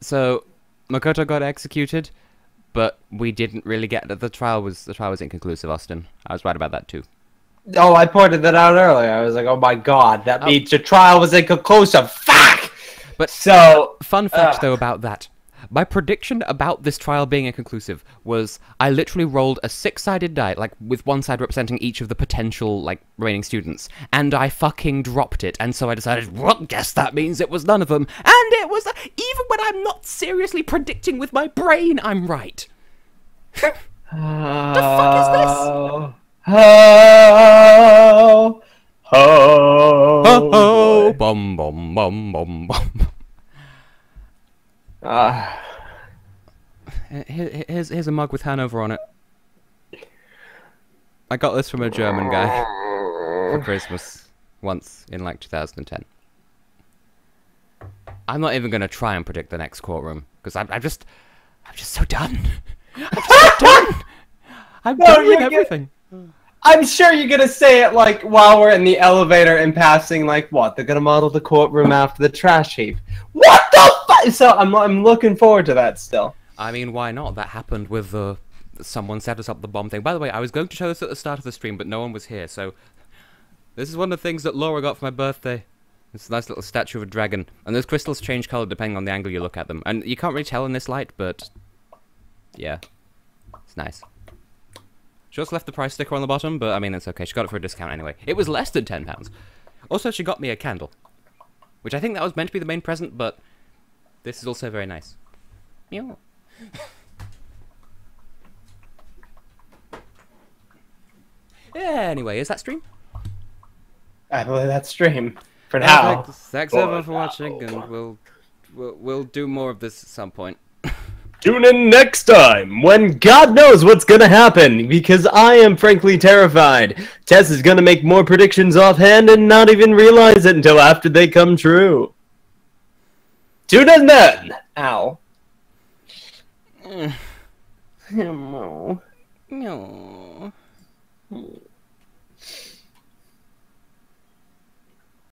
S1: So, Makoto got executed, but we didn't really get that. The trial was inconclusive, Austin. I was right about that too.
S2: Oh, I pointed that out earlier. I was like, oh my god, that means the trial was inconclusive. Fuck!
S1: But
S2: so,
S1: fun fact though about that. My prediction about this trial being inconclusive was I literally rolled a 6-sided die, like with one side representing each of the potential like remaining students, and I fucking dropped it, and so I decided, well, guess that means it was none of them, and it was, even when I'm not seriously predicting with my brain, I'm right. The fuck is this?
S2: Ho, ho,
S1: Ho ho, bum bum bum bum bum. Here's a mug with Hanover on it. I got this from a German guy for Christmas once in like 2010. I'm not even gonna try and predict the next courtroom because I'm just so done. I'm so done. I'm done with everything.
S2: I'm sure you're gonna say it like while we're in the elevator and passing, like what? They're gonna model the courtroom after the trash heap. What the fuck? So I'm looking forward to that still.
S1: I mean, why not? That happened with someone set us up the bomb thing. By the way, I was going to show this at the start of the stream, but no one was here. So this is one of the things that Laura got for my birthday. It's a nice little statue of a dragon, and those crystals change color depending on the angle you look at them, and you can't really tell in this light, but yeah, it's nice. She also left the price sticker on the bottom, but I mean, it's okay. She got it for a discount anyway. It was less than £10. Also, she got me a candle, which I think that was meant to be the main present, but this is also very nice. Meow. Yeah, anyway, is that stream?
S2: I believe that's stream for now.
S1: Thanks everyone for watching, and we'll do more of this at some point.
S2: Tune in next time when God knows what's gonna happen, because I am frankly terrified. Tess is gonna make more predictions offhand and not even realize it until after they come true. Tune in then! Ow.
S1: No.